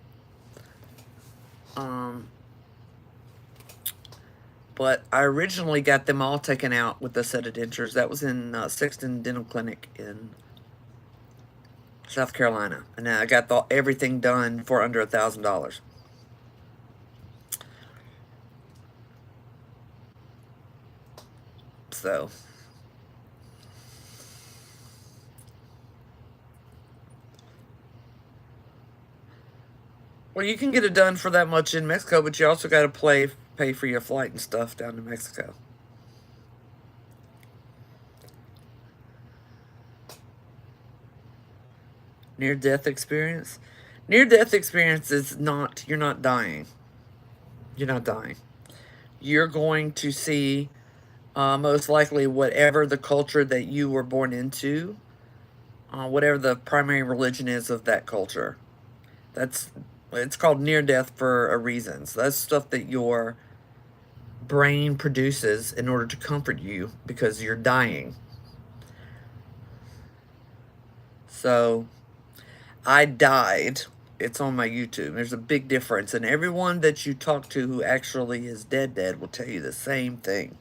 [SPEAKER 1] But I originally got them all taken out with a set of dentures. That was in Sexton Dental Clinic in South Carolina. And I got everything done for under $1,000. So... Well, you can get it done for that much in Mexico, but you also got to pay for your flight and stuff down to Mexico. Near-death experience. Near-death experience is not, you're not dying. You're not dying. You're going to see, most likely, whatever the culture that you were born into, whatever the primary religion is of that culture. That's, it's called near death for a reason. So that's stuff that your brain produces in order to comfort you because you're dying. So I died. It's on my YouTube. There's a big difference, and everyone that you talk to who actually is dead will tell you the same thing.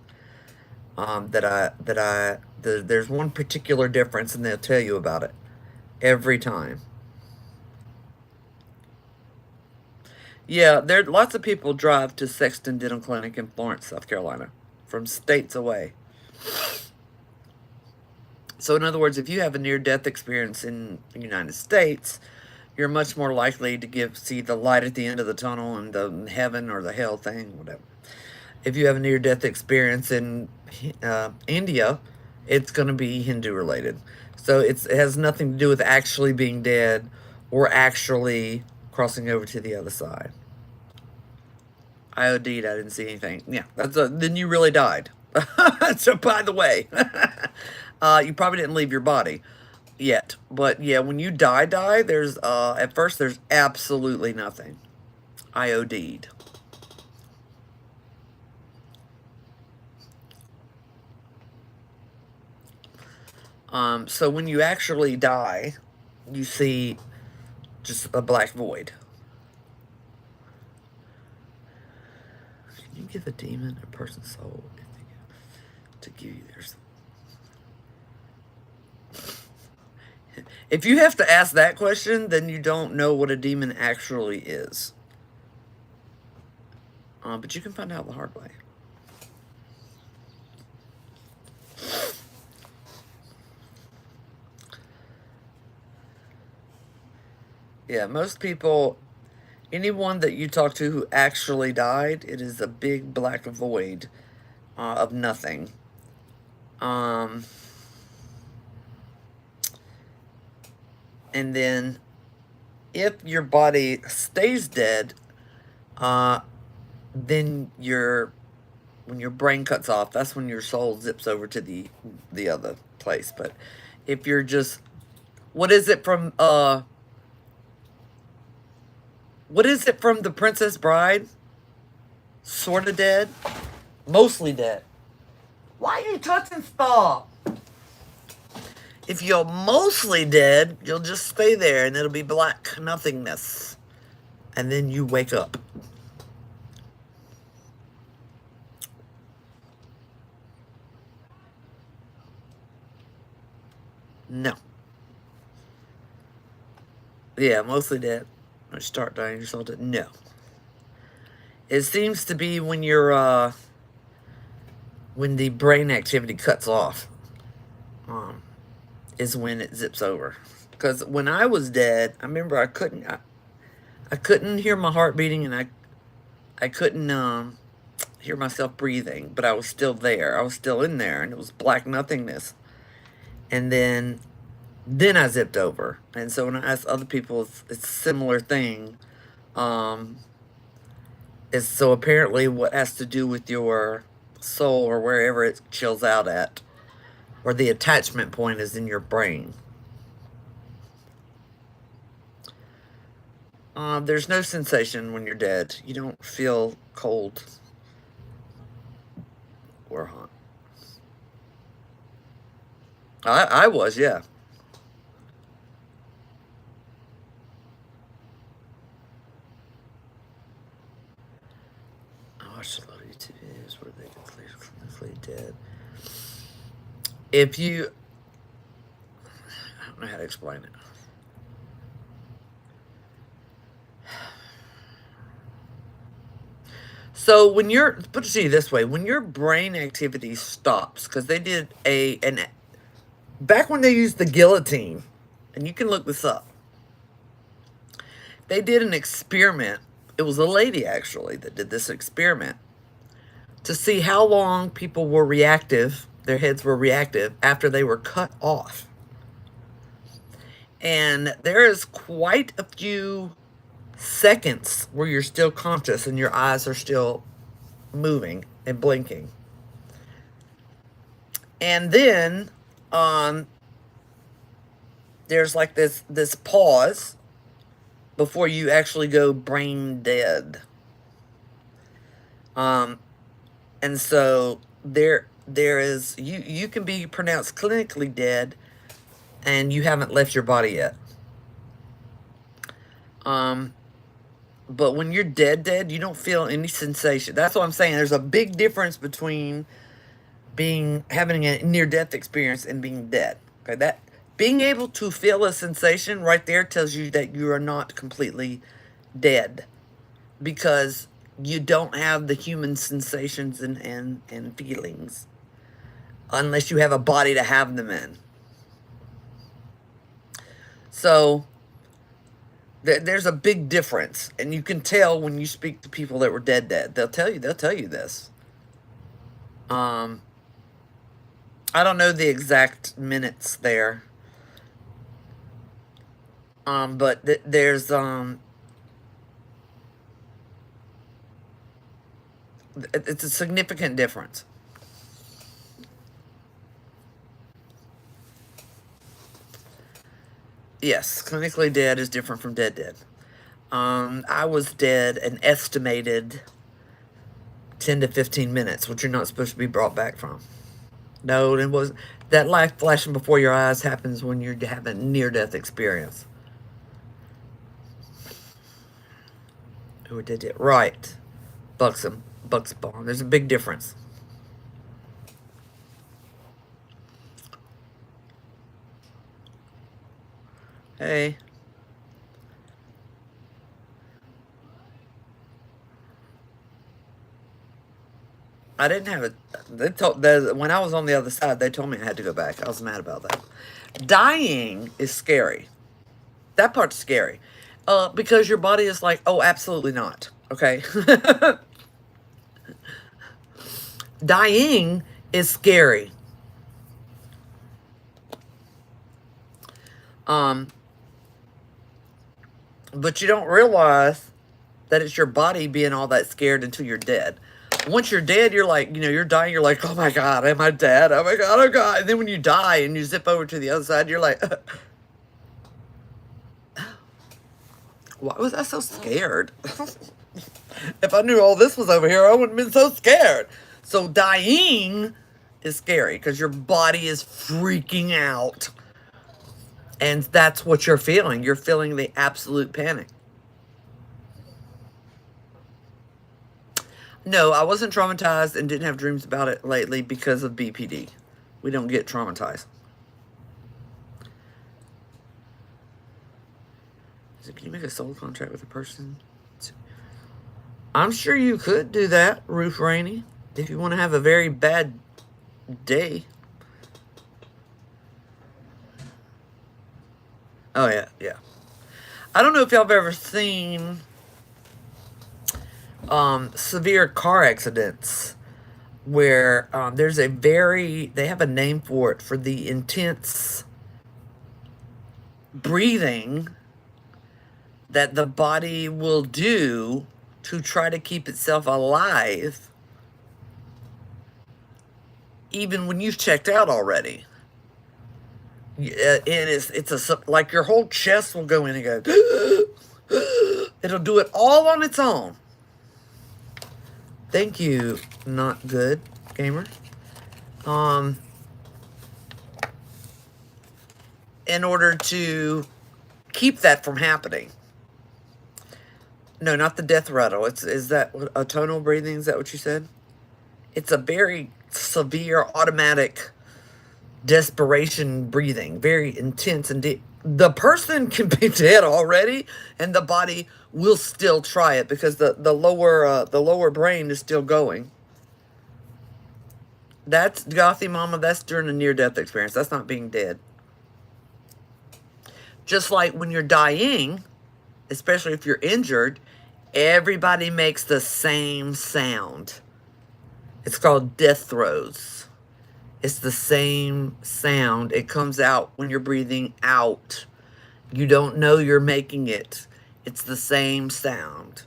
[SPEAKER 1] There's one particular difference, and they'll tell you about it every time. Yeah, there lots of people drive to Sexton Dental Clinic in Florence, South Carolina, from states away. So, in other words, if you have a near-death experience in the United States, you're much more likely to see the light at the end of the tunnel and the heaven or the hell thing, whatever. If you have a near-death experience in India, it's going to be Hindu-related. So it has nothing to do with actually being dead or actually crossing over to the other side. I OD'd. I didn't see anything. Yeah, then you really died. So, by the way, you probably didn't leave your body yet. But yeah, when you die, there's at first there's absolutely nothing. I OD'd. So when you actually die, you see just a black void. Can you give a demon a person's soul if they to give you their soul? If you have to ask that question, then you don't know what a demon actually is. But you can find out the hard way. Yeah, most people, anyone that you talk to who actually died, it is a big black void of nothing. And then if your body stays dead, then when your brain cuts off, that's when your soul zips over to the other place. But if you're just, what is it from The Princess Bride? Sort of dead, mostly dead. Why are you touching stuff? If you're mostly dead, you'll just stay there and it'll be black nothingness. And then you wake up. No. Yeah, mostly dead. Or start dying, you're still dead. No. It seems to be when you're, when the brain activity cuts off, is when it zips over. Because when I was dead, I remember I couldn't hear my heart beating, and I couldn't hear myself breathing, but I was still there. I was still in there, and it was black nothingness. And then I zipped over. And so when I ask other people, it's a similar thing. So apparently what has to do with your soul or wherever it chills out at, or the attachment point is in your brain. There's no sensation when you're dead. You don't feel cold or hot. I was, yeah. I watched a lot of YouTube videos where they declare clinically dead. If you, I don't know how to explain it. So when put it to you this way, when your brain activity stops, because they did back when they used the guillotine, and you can look this up, they did an experiment. It was a lady, actually, that did this experiment to see how long people were reactive, their heads were reactive, after they were cut off. And there is quite a few seconds where you're still conscious and your eyes are still moving and blinking. And then um, there's like this pause before you actually go brain dead. Um, and so there is you can be pronounced clinically dead and you haven't left your body yet. Um, but when you're dead, you don't feel any sensation. That's what I'm saying. There's a big difference between having a near death experience and being dead. Okay, that being able to feel a sensation right there tells you that you are not completely dead, because you don't have the human sensations and feelings unless you have a body to have them in. So there's a big difference, and you can tell when you speak to people that were dead. They'll tell you this. Um, I don't know the exact minutes there. But there's it's a significant difference. Yes, clinically dead is different from dead. I was dead an estimated 10 to 15 minutes, which you're not supposed to be brought back from. No, it wasn't. That light flashing before your eyes happens when you're having a near-death experience. Who did it? Right. Buxom. Buxbaum. There's a big difference. Hey. I didn't have it. When I was on the other side, they told me I had to go back. I was mad about that. Dying is scary. That part's scary. Because your body is like, oh, absolutely not. Okay. Dying is scary. Um, but you don't realize that it's your body being all that scared until you're dead. Once you're dead, you're like, you're dying. You're like, oh my God, am I dead? Oh my God, oh God. And then when you die and you zip over to the other side, you're like, why was I so scared? If I knew all this was over here, I wouldn't have been so scared. So dying is scary because your body is freaking out. And that's what you're feeling. You're feeling the absolute panic. No, I wasn't traumatized and didn't have dreams about it lately because of BPD. We don't get traumatized. So can you make a soul contract with a person? I'm sure you could do that, Ruth Rainey, if you want to have a very bad day. Oh, yeah. I don't know if y'all have ever seen severe car accidents where they have a name for it, for the intense breathing that the body will do to try to keep itself alive even when you've checked out already. It's like your whole chest will go in and go. It'll do it all on its own. Thank you, not good gamer. In order to keep that from happening. No, not the death rattle. Is that a tonal breathing? Is that what you said? It's a very severe automatic desperation breathing, very intense and deep. The person can be dead already, and the body will still try it because the lower brain is still going. That's Gothy Mama. That's during a near-death experience. That's not being dead. Just like when you're dying, especially if you're injured, everybody makes the same sound. It's called death throes. It's the same sound. It comes out when you're breathing out. You don't know you're making it. It's the same sound.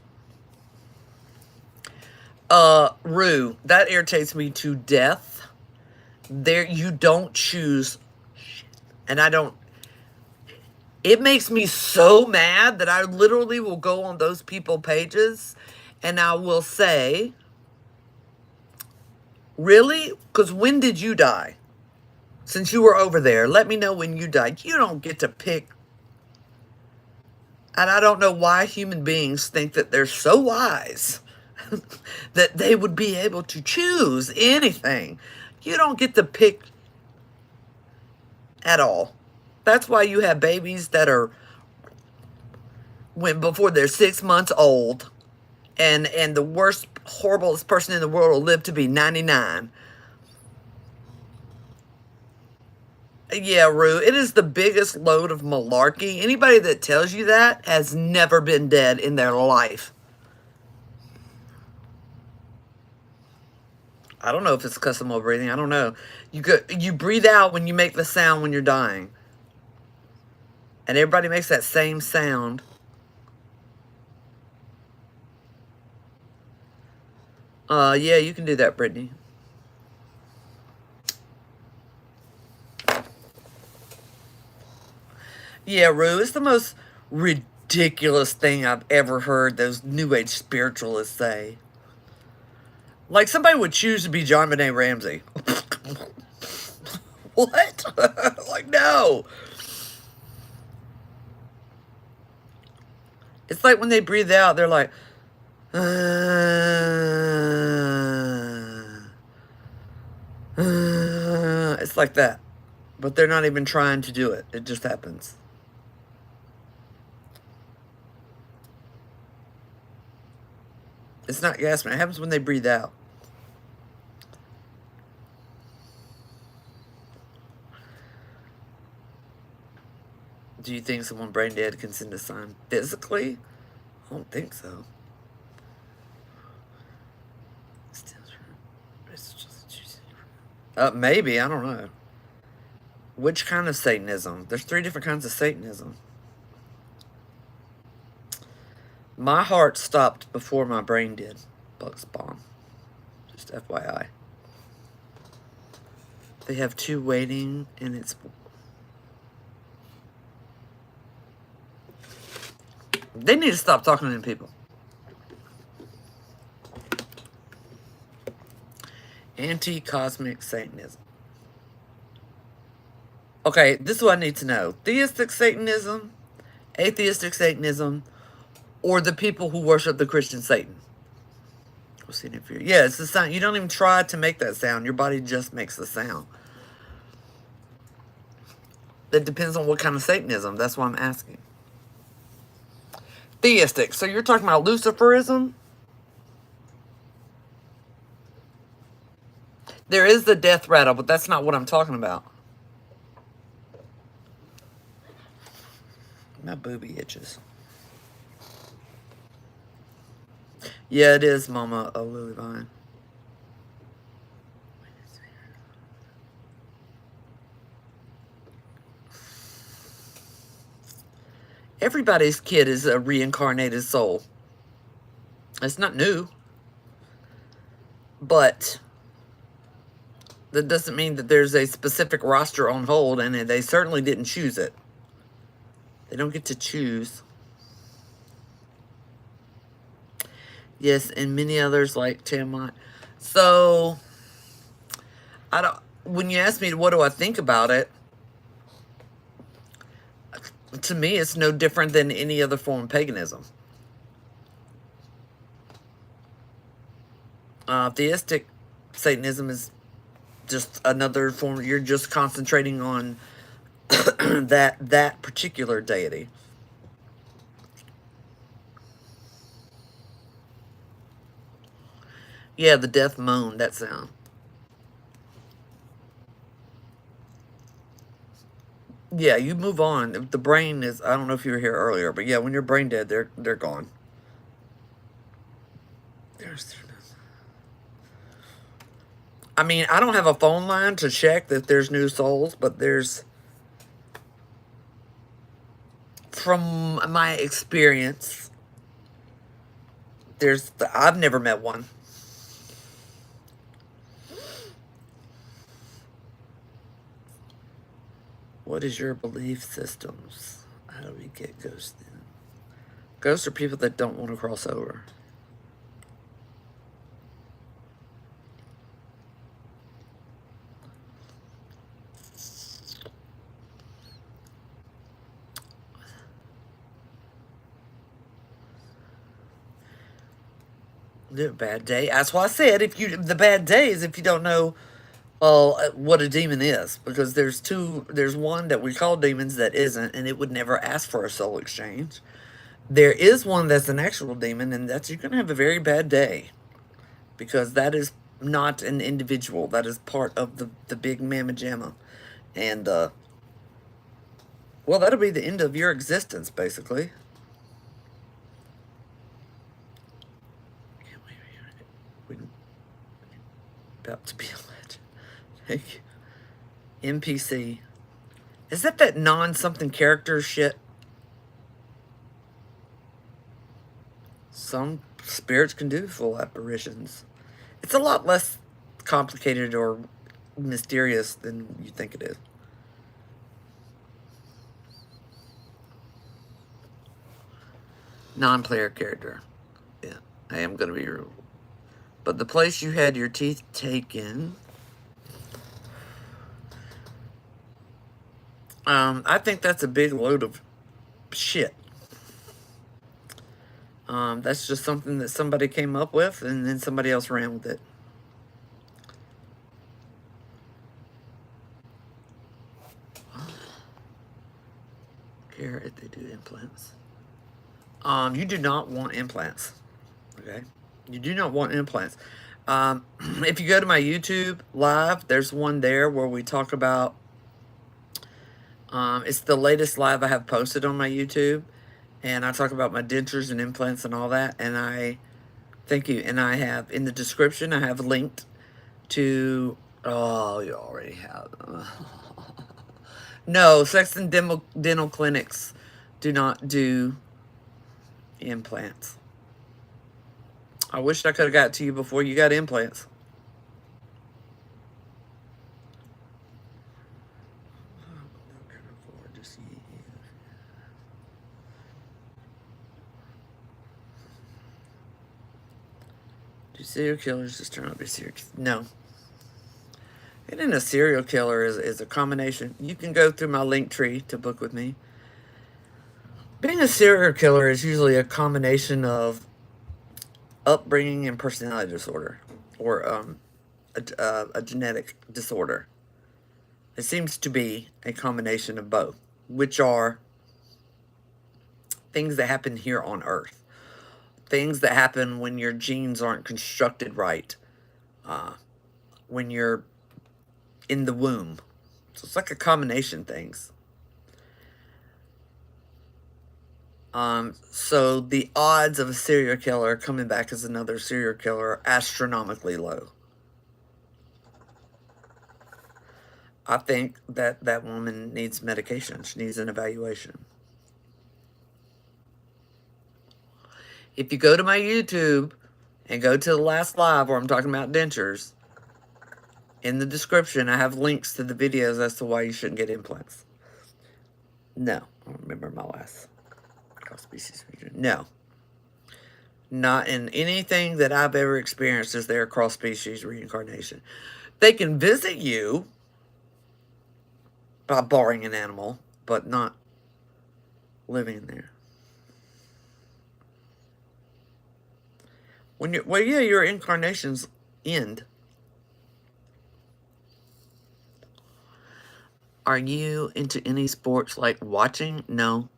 [SPEAKER 1] Rue, that irritates me to death. There, you don't choose, and I don't. It makes me so mad that I literally will go on those people pages, and I will say, "Really? Because when did you die? Since you were over there, let me know when you died. You don't get to pick." And I don't know why human beings think that they're so wise that they would be able to choose anything. You don't get to pick at all. That's why you have babies that are when before they're 6 months old, and the worst, horriblest person in the world will live to be 99. Yeah, Rue, it is the biggest load of malarkey. Anybody that tells you that has never been dead in their life. I don't know if it's custom breathing. I don't know. You breathe out when you make the sound when you're dying. And everybody makes that same sound. Yeah, you can do that, Brittany. Yeah, Rue, it's the most ridiculous thing I've ever heard those New Age spiritualists say. Like somebody would choose to be John Benet Ramsey. What? Like, no. It's like when they breathe out, they're like, it's like that. But they're not even trying to do it. It just happens. It's not gasping. It happens when they breathe out. Do you think someone brain dead can send a sign physically? I don't think so. Maybe. I don't know. Which kind of Satanism? There's 3 different kinds of Satanism. My heart stopped before my brain did. Bugs Bomb. Just FYI. They have 2 waiting, and it's... They need to stop talking to them people. Anti-cosmic Satanism. Okay, this is what I need to know. Theistic Satanism, atheistic Satanism, or the people who worship the Christian Satan. We'll see if you're... Yeah, it's the sound. You don't even try to make that sound. Your body just makes the sound. It depends on what kind of Satanism. That's why I'm asking. Theistic. So you're talking about Luciferism? There is the death rattle, but that's not what I'm talking about. My booby itches. Yeah, it is, Mama. Oh, Lily Vine. Everybody's kid is a reincarnated soul. It's not new. But that doesn't mean that there's a specific roster on hold, and they certainly didn't choose it. They don't get to choose. Yes, and many others like Tiamat. So, when you ask me what do I think about it, to me it's no different than any other form of paganism. Theistic Satanism is just another form. You're just concentrating on that particular deity. Yeah, the death moan, that sound. Yeah, you move on. The brain is, I don't know if you were here earlier, but yeah, when you're brain dead, they're gone. I mean, I don't have a phone line to check that there's new souls, but there's from my experience, I've never met one. What is your belief systems? How do we get ghosts then? Ghosts are people that don't want to cross over. The bad day. That's why I said the bad day is if you don't know what a demon is, because there's one that we call demons that isn't, and it would never ask for a soul exchange. There is one that's an actual demon, and that's you're gonna have a very bad day, because that is not an individual. That is part of the big mamma jamma, and well, that'll be the end of your existence, basically. We're about to be a legend. Thank you. NPC. Is that non-something character shit? Some spirits can do full apparitions. It's a lot less complicated or mysterious than you think it is. Non-player character. Yeah, I am going to be rude. But the place you had your teeth taken... I think that's a big load of shit. That's just something that somebody came up with, and then somebody else ran with it. Care if they do implants. You do not want implants. Okay? You do not want implants. If you go to my YouTube live, there's one there where we talk about... it's the latest live I have posted on my YouTube. And I talk about my dentures and implants and all that. And thank you. And I have, in the description, I have linked to... Oh, you already have... No, sex and dental clinics do not do implants. I wish I could have got to you before you got implants. Do serial killers just turn out to be serial killers? No. And a serial killer is a combination. You can go through my link tree to book with me. Being a serial killer is usually a combination of upbringing and personality disorder, or a genetic disorder. It seems to be a combination of both, which are things that happen here on Earth. Things that happen when your genes aren't constructed right. When you're in the womb. So it's like a combination of things. So the odds of a serial killer coming back as another serial killer are astronomically low. I think that woman needs medication. She needs an evaluation. If you go to my YouTube and go to the last live where I'm talking about dentures, in the description I have links to the videos as to why you shouldn't get implants. No, I don't remember my last cross-species region. No. Not in anything that I've ever experienced is there cross-species reincarnation. They can visit you by borrowing an animal, but not living there. Your incarnations end. Are you into any sports like watching? No.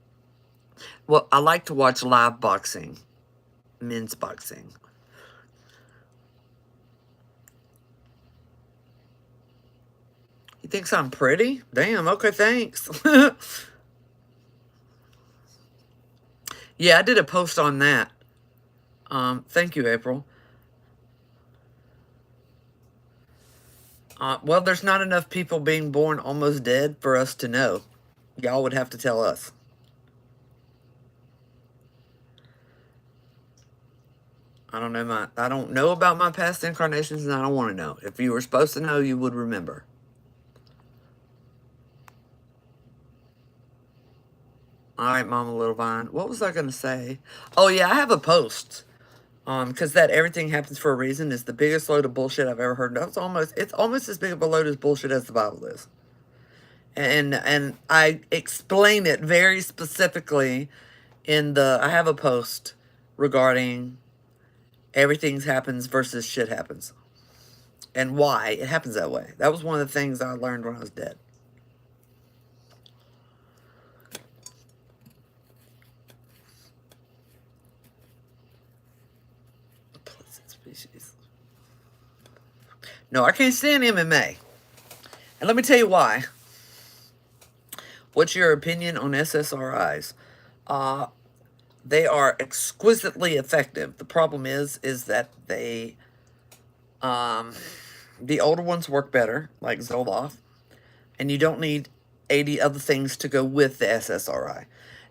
[SPEAKER 1] Well, I like to watch live boxing. Men's boxing. He thinks I'm pretty? Damn, okay, thanks. Yeah, I did a post on that. Thank you, April. Well, there's not enough people being born almost dead for us to know. Y'all would have to tell us. I don't know about my past incarnations, and I don't want to know. If you were supposed to know, you would remember. All right, Mama Little Vine. What was I going to say? Oh yeah, I have a post. Because that everything happens for a reason is the biggest load of bullshit I've ever heard. It's almost as big of a load of bullshit as the Bible is. And I explain it very specifically I have a post regarding everything happens versus shit happens. And why it happens that way. That was one of the things I learned when I was dead. Pleasant species. No, I can't stand MMA. And let me tell you why. What's your opinion on SSRIs? They are exquisitely effective. The problem is that the older ones work better, like Zoloft, and you don't need 80 other things to go with the SSRI.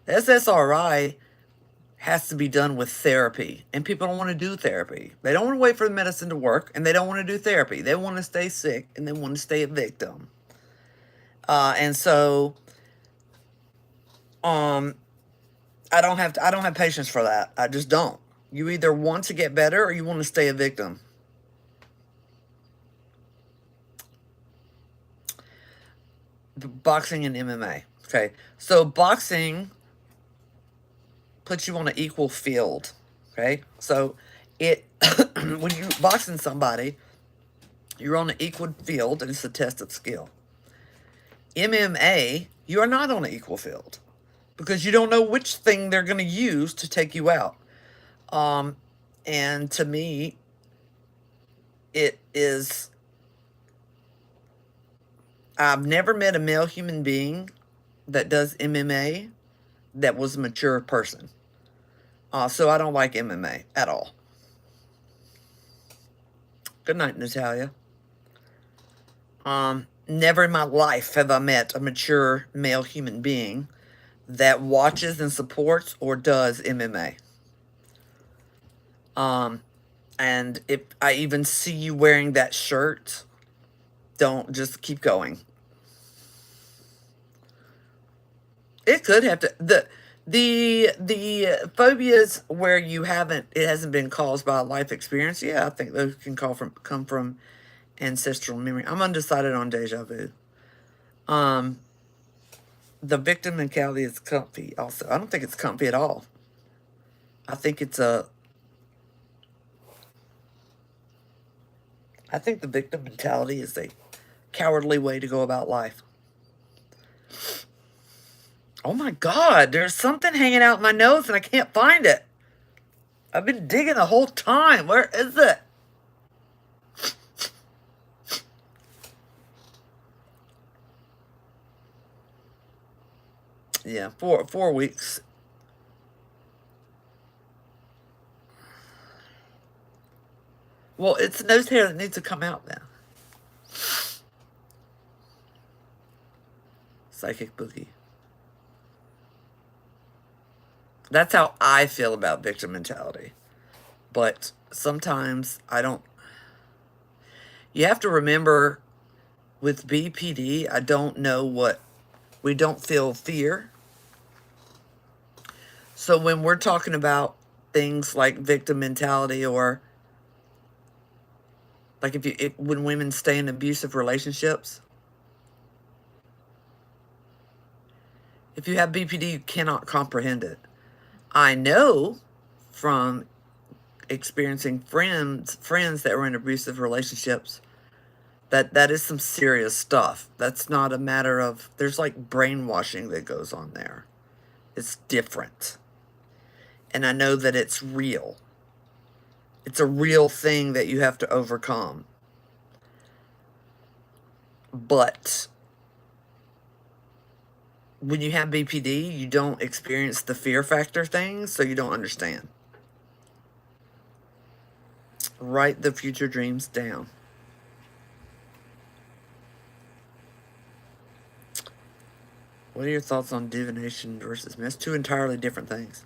[SPEAKER 1] The SSRI has to be done with therapy, and people don't want to do therapy. They don't want to wait for the medicine to work, and they don't want to do therapy. They want to stay sick, and they want to stay a victim. And so, I don't have patience for that. I just don't. You either want to get better or you want to stay a victim. Boxing and MMA. Okay. So boxing puts you on an equal field. Okay. So when you're boxing somebody, you're on an equal field and it's a test of skill. MMA, you are not on an equal field because you don't know which thing they're going to use to take you out. And to me, it is, I've never met a male human being that does MMA that was a mature person. So I don't like MMA at all. Good night, Natalia. Never in my life have I met a mature male human being that watches and supports or does MMA. And if I even see you wearing that shirt, don't, just keep going. It could have to, the phobias where it hasn't been caused by a life experience. Yeah, I think those can come from ancestral memory. I'm undecided on deja vu. The victim mentality is comfy also. I don't think it's comfy at all. I think the victim mentality is a cowardly way to go about life. Oh my God, there's something hanging out my nose and I can't find it. I've been digging the whole time. Where is it? Yeah, 4 weeks. Well, it's nose hair that needs to come out then. Psychic boogie. That's how I feel about victim mentality. But sometimes I don't. You have to remember with BPD, I don't know what. We don't feel fear. So when we're talking about things like victim mentality or like when women stay in abusive relationships, if you have BPD, you cannot comprehend it. I know from experiencing friends that were in abusive relationships that is some serious stuff. That's not a matter of, there's like brainwashing that goes on there. It's different. And I know that it's real. It's a real thing that you have to overcome. But when you have BPD, you don't experience the fear factor things, so you don't understand. Write the future dreams down. What are your thoughts on divination versus myth? Two entirely different things.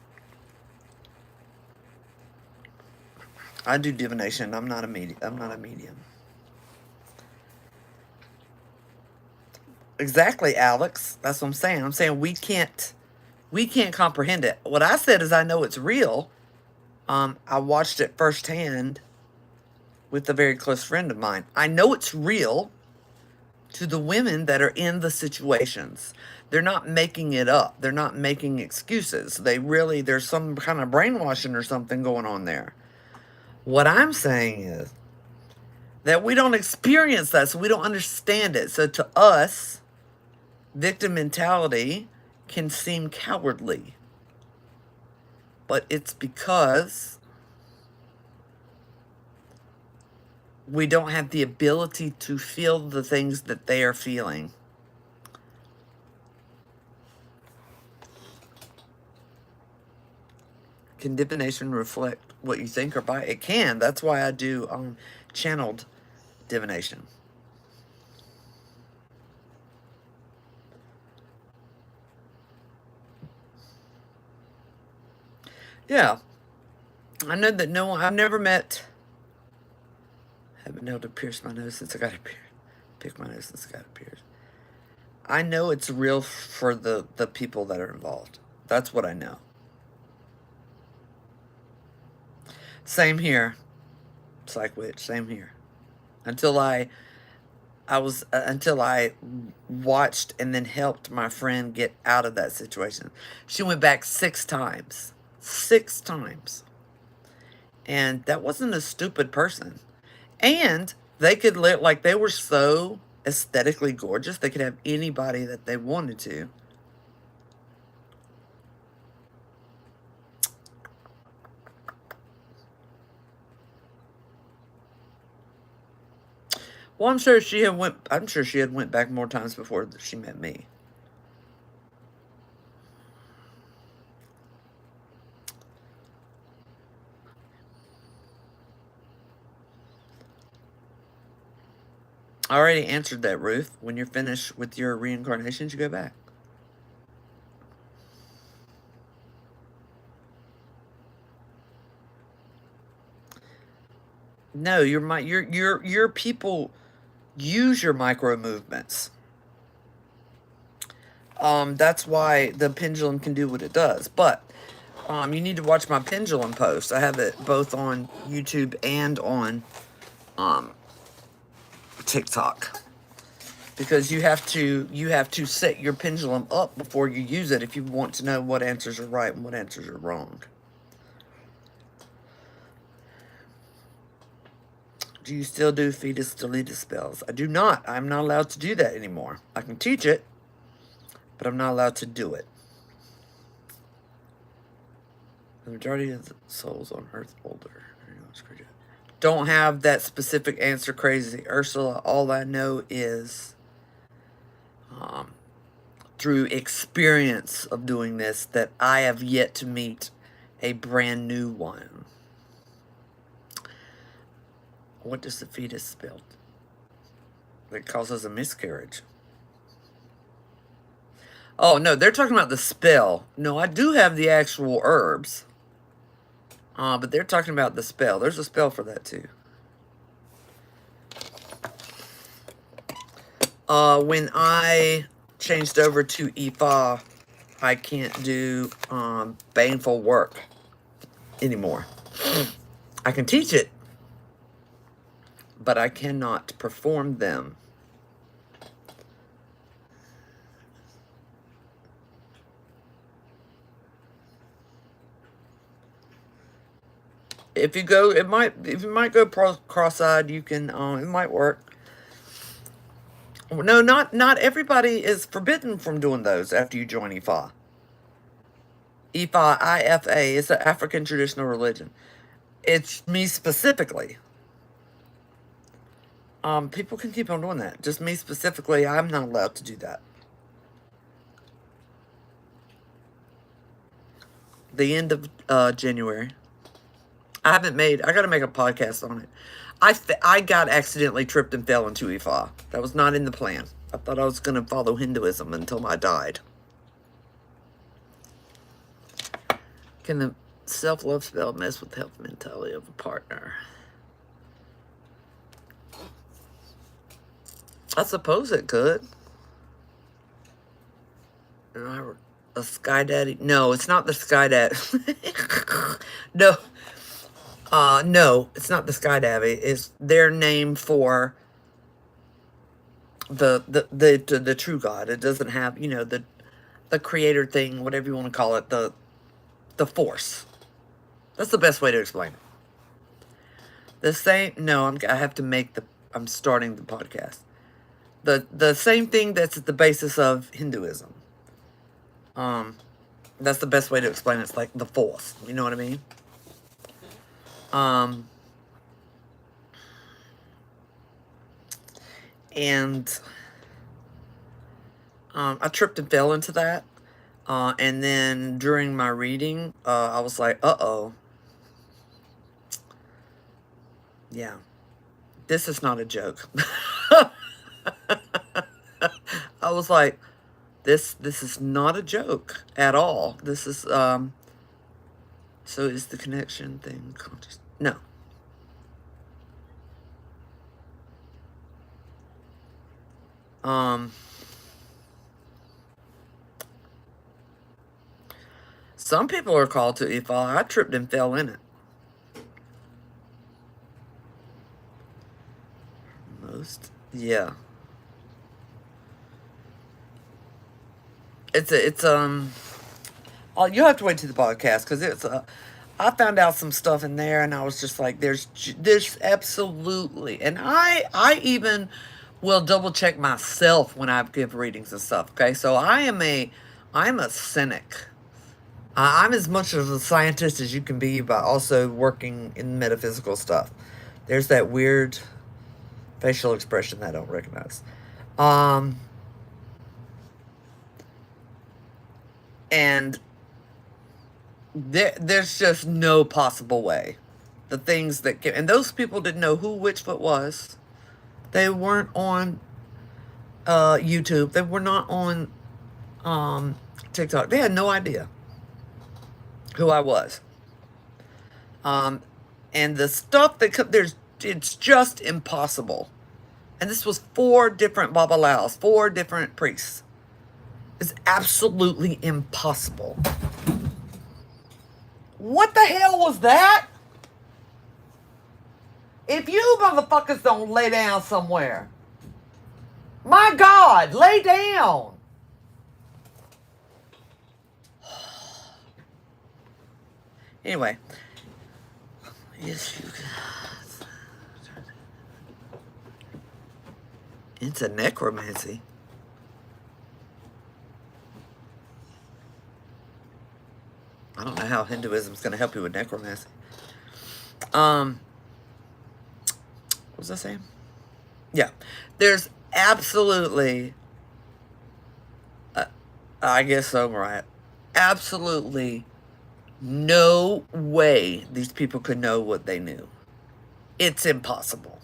[SPEAKER 1] I do divination. I'm not a medium. I'm not a medium. Exactly, Alex. That's what I'm saying. I'm saying we can't comprehend it. What I said is I know it's real. I watched it firsthand with a very close friend of mine. I know it's real to the women that are in the situations. They're not making it up. They're not making excuses. There's some kind of brainwashing or something going on there. What I'm saying is that we don't experience that, so we don't understand it. So to us, victim mentality can seem cowardly. But it's because we don't have the ability to feel the things that they are feeling. Can divination reflect what you think or buy? It can. That's why I do channeled divination. Yeah. I know that no one, I've never met, haven't been able to pierce my nose since I got it pierced. Pick my nose since I got it pierced. I know it's real for the people that are involved. That's what I know. Same here. Psych witch, same here. Until I watched and then helped my friend get out of that situation. She went back 6 times. 6 times. And that wasn't a stupid person. And they could live, like, they were so aesthetically gorgeous, they could have anybody that they wanted to. Well, I'm sure she had went back more times before she met me. I already answered that, Ruth. When you're finished with your reincarnations, you go back. No, your people use your micro movements. That's why the pendulum can do what it does. But you need to watch my pendulum post. I have it both on YouTube and on TikTok. Because you have to set your pendulum up before you use it if you want to know what answers are right and what answers are wrong. Do you still do fetus deleted spells? I do not. I'm not allowed to do that anymore. I can teach it, but I'm not allowed to do it. The majority of the souls on Earth older. Don't have that specific answer, crazy Ursula. All I know is through experience of doing this that I have yet to meet a brand new one. What does the fetus spell? It causes a miscarriage. Oh, no, they're talking about the spell. No, I do have the actual herbs. But they're talking about the spell. There's a spell for that, too. When I changed over to Ifa, I can't do baneful work anymore. I can teach it, but I cannot perform them. If you might go cross-eyed, you can, it might work. No, not everybody is forbidden from doing those after you join Ifa. Ifa, I-F-A, is an African traditional religion. It's me specifically. People can keep on doing that. Just me specifically, I'm not allowed to do that. The end of January. I gotta make a podcast on it. I got accidentally tripped and fell into Ifa. That was not in the plan. I thought I was going to follow Hinduism until I died. self-love spell mess with the health mentality of a partner? I suppose it could. A sky daddy? No, it's not the sky daddy. No, no, it's not the sky daddy. It's their name for the true God. It doesn't have, you know, the creator thing, whatever you want to call it, the force. That's the best way to explain it. The same. No, I have to make the. I'm starting the podcast. The same thing that's at the basis of Hinduism. That's the best way to explain it. It's like the force. You know what I mean? And I tripped and fell into that. And then during my reading, I was like, uh-oh. Yeah. This is not a joke. I was like, this is not a joke at all. This is, so is the connection thing conscious? No. Some people are called to e-fall. I tripped and fell in it. Most, yeah. Oh, you'll have to wait to the podcast because I found out some stuff in there and I was just like, there's absolutely, and I even will double check myself when I give readings and stuff. Okay, so I'm a cynic. I'm as much of a scientist as you can be, but also working in metaphysical stuff. There's that weird facial expression that I don't recognize. And there's just no possible way. The things that can, and those people didn't know who Witchfoot was. They weren't on YouTube. They were not on TikTok. They had no idea who I was. And the stuff that it's just impossible. And this was 4 different Babalaos, 4 different priests. It's absolutely impossible. What the hell was that? If you motherfuckers don't lay down somewhere. My God, lay down. Anyway. Yes, you guys. It's a necromancy. I don't know how Hinduism is going to help you with necromancy. What was I saying? Yeah. There's absolutely, I guess so, Mariah, absolutely no way these people could know what they knew. It's impossible.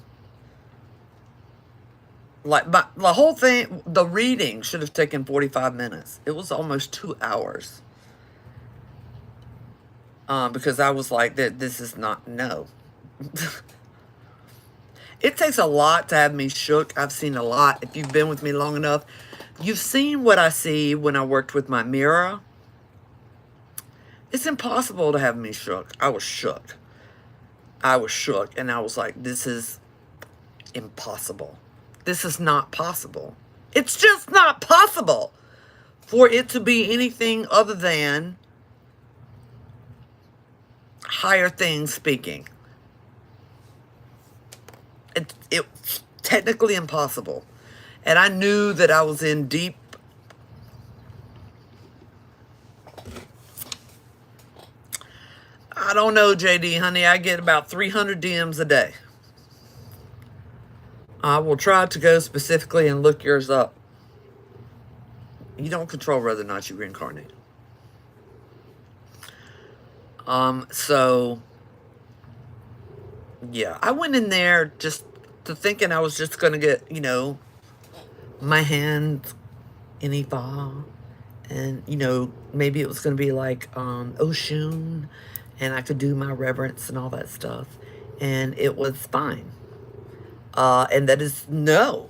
[SPEAKER 1] Like, but the whole thing, the reading should have taken 45 minutes. It was almost 2 hours. Because I was like, this is not, no. It takes a lot to have me shook. I've seen a lot. If you've been with me long enough, you've seen what I see when I worked with my mirror. It's impossible to have me shook. I was shook. And I was like, this is impossible. This is not possible. It's just not possible for it to be anything other than higher things speaking. It's technically impossible. And I knew that I was in deep. I don't know, JD, honey. I get about 300 DMs a day. I will try to go specifically and look yours up. You don't control whether or not you reincarnate. So, yeah, I went in there just to thinking I was just going to get, you know, my hand in Ifa. And, you know, maybe it was going to be like, Oshun, and I could do my reverence and all that stuff, and it was fine. And that is no,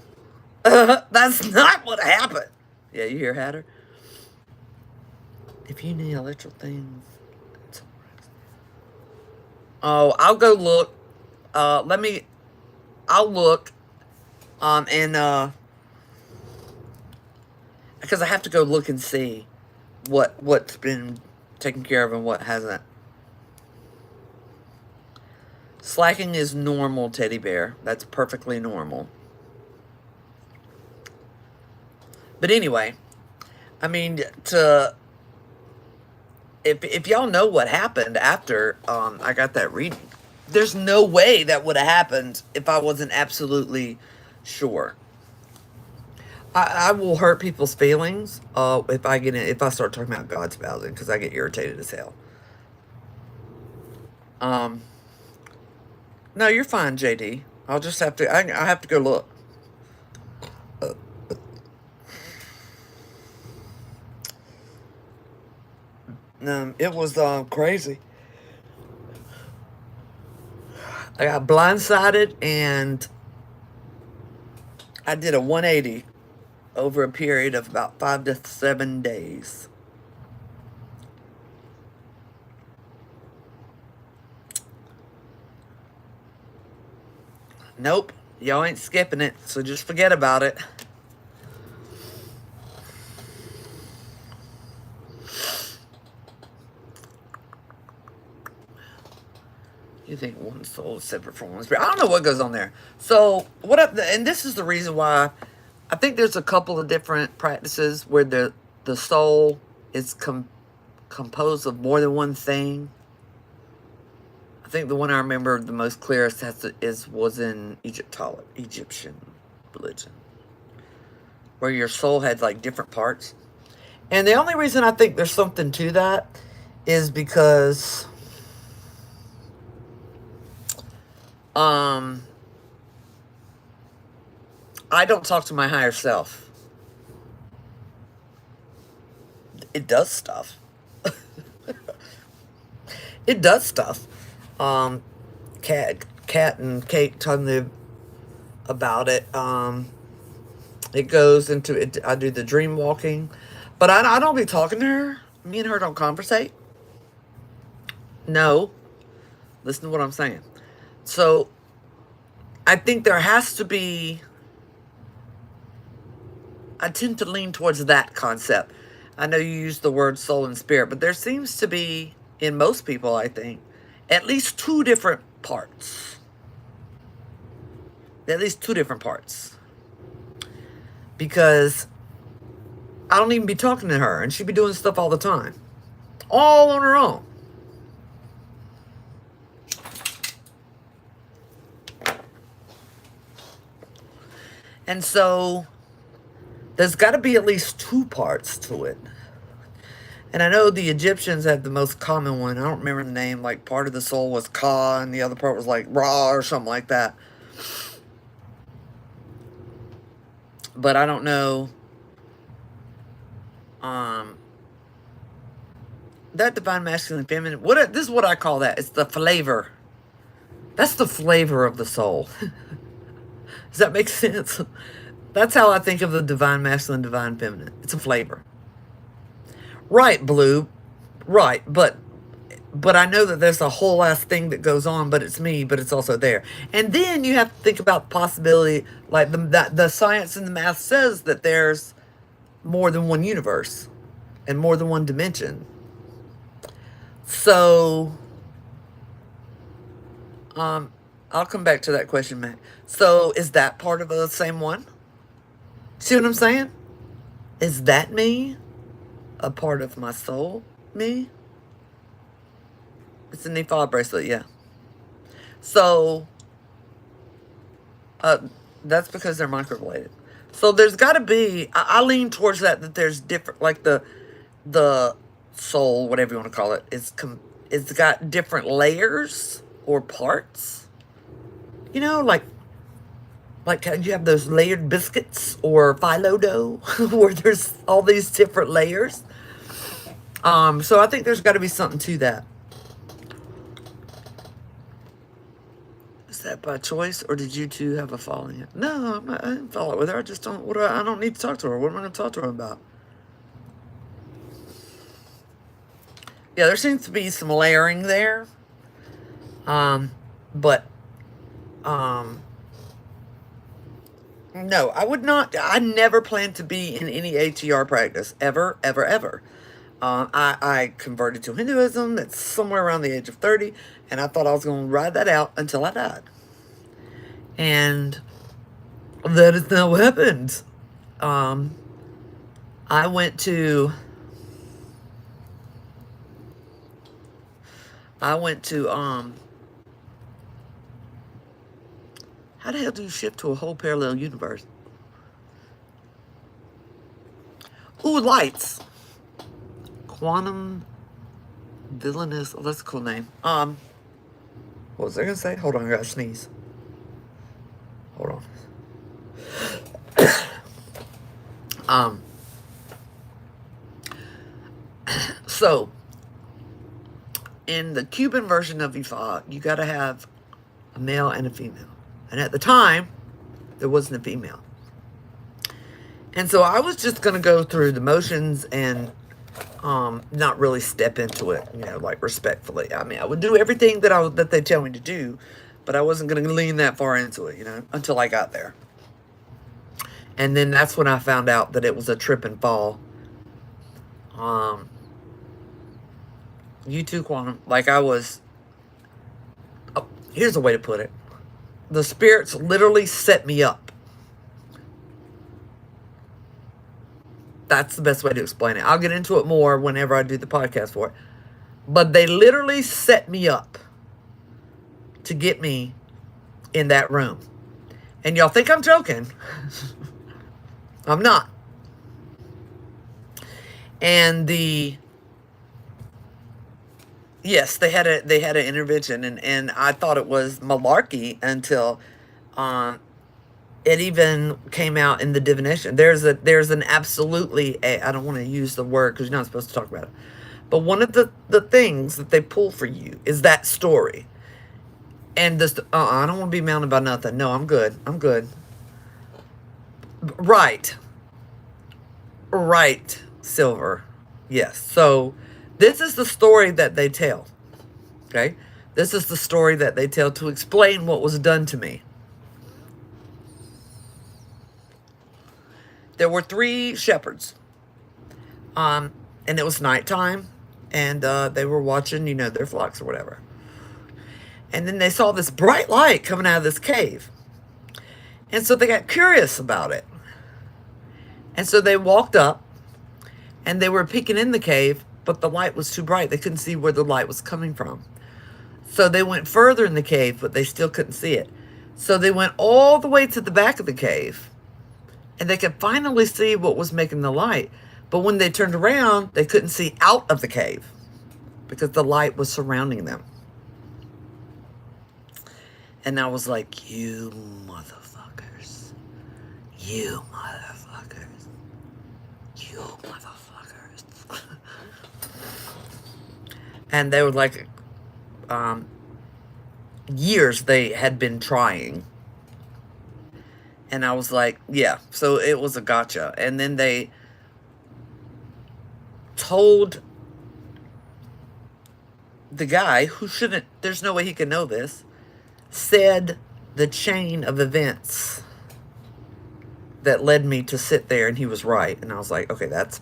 [SPEAKER 1] that's not what happened. Yeah, you hear Hatter? If you need electrical things, oh, I'll go look. Let me. I'll look. And because I have to go look and see what's been taken care of and what hasn't. Slacking is normal, teddy bear. That's perfectly normal. But anyway, I mean, to if y'all know what happened after I got that reading, there's no way that would have happened if I wasn't absolutely sure. I will hurt people's feelings if I start talking about God's spousing because I get irritated as hell. Um, no, you're fine, JD. I'll just have to. I have to go look. It was crazy. I got blindsided and I did a 180 over a period of about 5 to 7 days. Nope, y'all ain't skipping it, so just forget about it. You think one soul is separate from one spirit? I don't know what goes on there. So and this is the reason why I think there's a couple of different practices where the soul is composed of more than one thing. I think the one I remember the most clearest was in Egyptian religion, where your soul had like different parts. And the only reason I think there's something to that is because I don't talk to my higher self. It does stuff. It does stuff. Kat and Kate told me about it. It goes into it. I do the dream walking, but I don't be talking to her. Me and her don't conversate. No, listen to what I'm saying. So I think there has to be. I tend to lean towards that concept. I know you use the word soul and spirit, but there seems to be, in most people, I think, at least two different parts. At least two different parts. Because I don't even be talking to her, and she be doing stuff all the time. All on her own. And so there's got to be at least two parts to it. And I know the Egyptians had the most common one. I don't remember the name. Like, part of the soul was Ka, and the other part was like Ra or something like that. But I don't know. That divine masculine and feminine. This is what I call that. It's the flavor. That's the flavor of the soul. Does that make sense? That's how I think of the divine masculine, divine feminine. It's a flavor. Right, Blue. Right, but I know that there's a whole ass thing that goes on, but it's me, but it's also there. And then you have to think about the possibility, like the science and the math says that there's more than one universe and more than one dimension. So, I'll come back to that question, Matt. So, is that part of the same one? See what I'm saying? Is that me? A part of my soul? Me? It's a Nepal bracelet, yeah. So, that's because they're microbladed. So there's got to be, I lean towards that there's different, like the soul, whatever you want to call it, it's got different layers or parts. You know, like you have those layered biscuits or phyllo dough where there's all these different layers. So I think there's got to be something to that. that by choice, or did you two have a falling out? No, I didn't fall out with her. I just don't. I don't need to talk to her. What am I going to talk to her about? Yeah, there seems to be some layering there. But no, I would not. I never planned to be in any ATR practice ever, ever, ever. I converted to Hinduism at somewhere around the age of 30, and I thought I was going to ride that out until I died. And that is not what happened. I went to how the hell do you shift to a whole parallel universe? Ooh, lights. Quantum Villainous. Oh, that's a cool name. What was I gonna say? Hold on, I gotta sneeze. Hold on. So in the Cuban version of Ifa, you gotta have a male and a female. And at the time, there wasn't a female. And so I was just gonna go through the motions and not really step into it, like respectfully. I mean, I would do everything that they tell me to do, but I wasn't going to lean that far into it, until I got there. And then that's when I found out that it was a trip and fall. U2 Quantum, like I was, here's a way to put it. The spirits literally set me up. That's the best way to explain it. I'll get into it more whenever I do the podcast for it. But they literally set me up to get me in that room. And y'all think I'm joking. I'm not. And yes, they had an intervention, and I thought it was malarkey until it even came out in the divination. There's an absolutely, I don't want to use the word because you're not supposed to talk about it. But one of the things that they pull for you is that story. And this, I don't want to be mounted by nothing. No, I'm good. I'm good. Right, Silver. Yes. So this is the story that they tell. Okay? This is the story that they tell to explain what was done to me. There were 3 shepherds. And it was nighttime. And they were watching, their flocks or whatever. And then they saw this bright light coming out of this cave. And so they got curious about it. And so they walked up. And they were peeking in the cave. But the light was too bright. They couldn't see where the light was coming from. So they went further in the cave. But they still couldn't see it. So they went all the way to the back of the cave. And they could finally see what was making the light. But when they turned around, they couldn't see out of the cave because the light was surrounding them. And I was like, you motherfuckers. You motherfuckers. You motherfuckers. And they were like, years they had been trying. And I was like, yeah. So it was a gotcha. And then they told the guy who shouldn't, there's no way he could know this, said the chain of events that led me to sit there, and he was right. And I was like, okay, that's...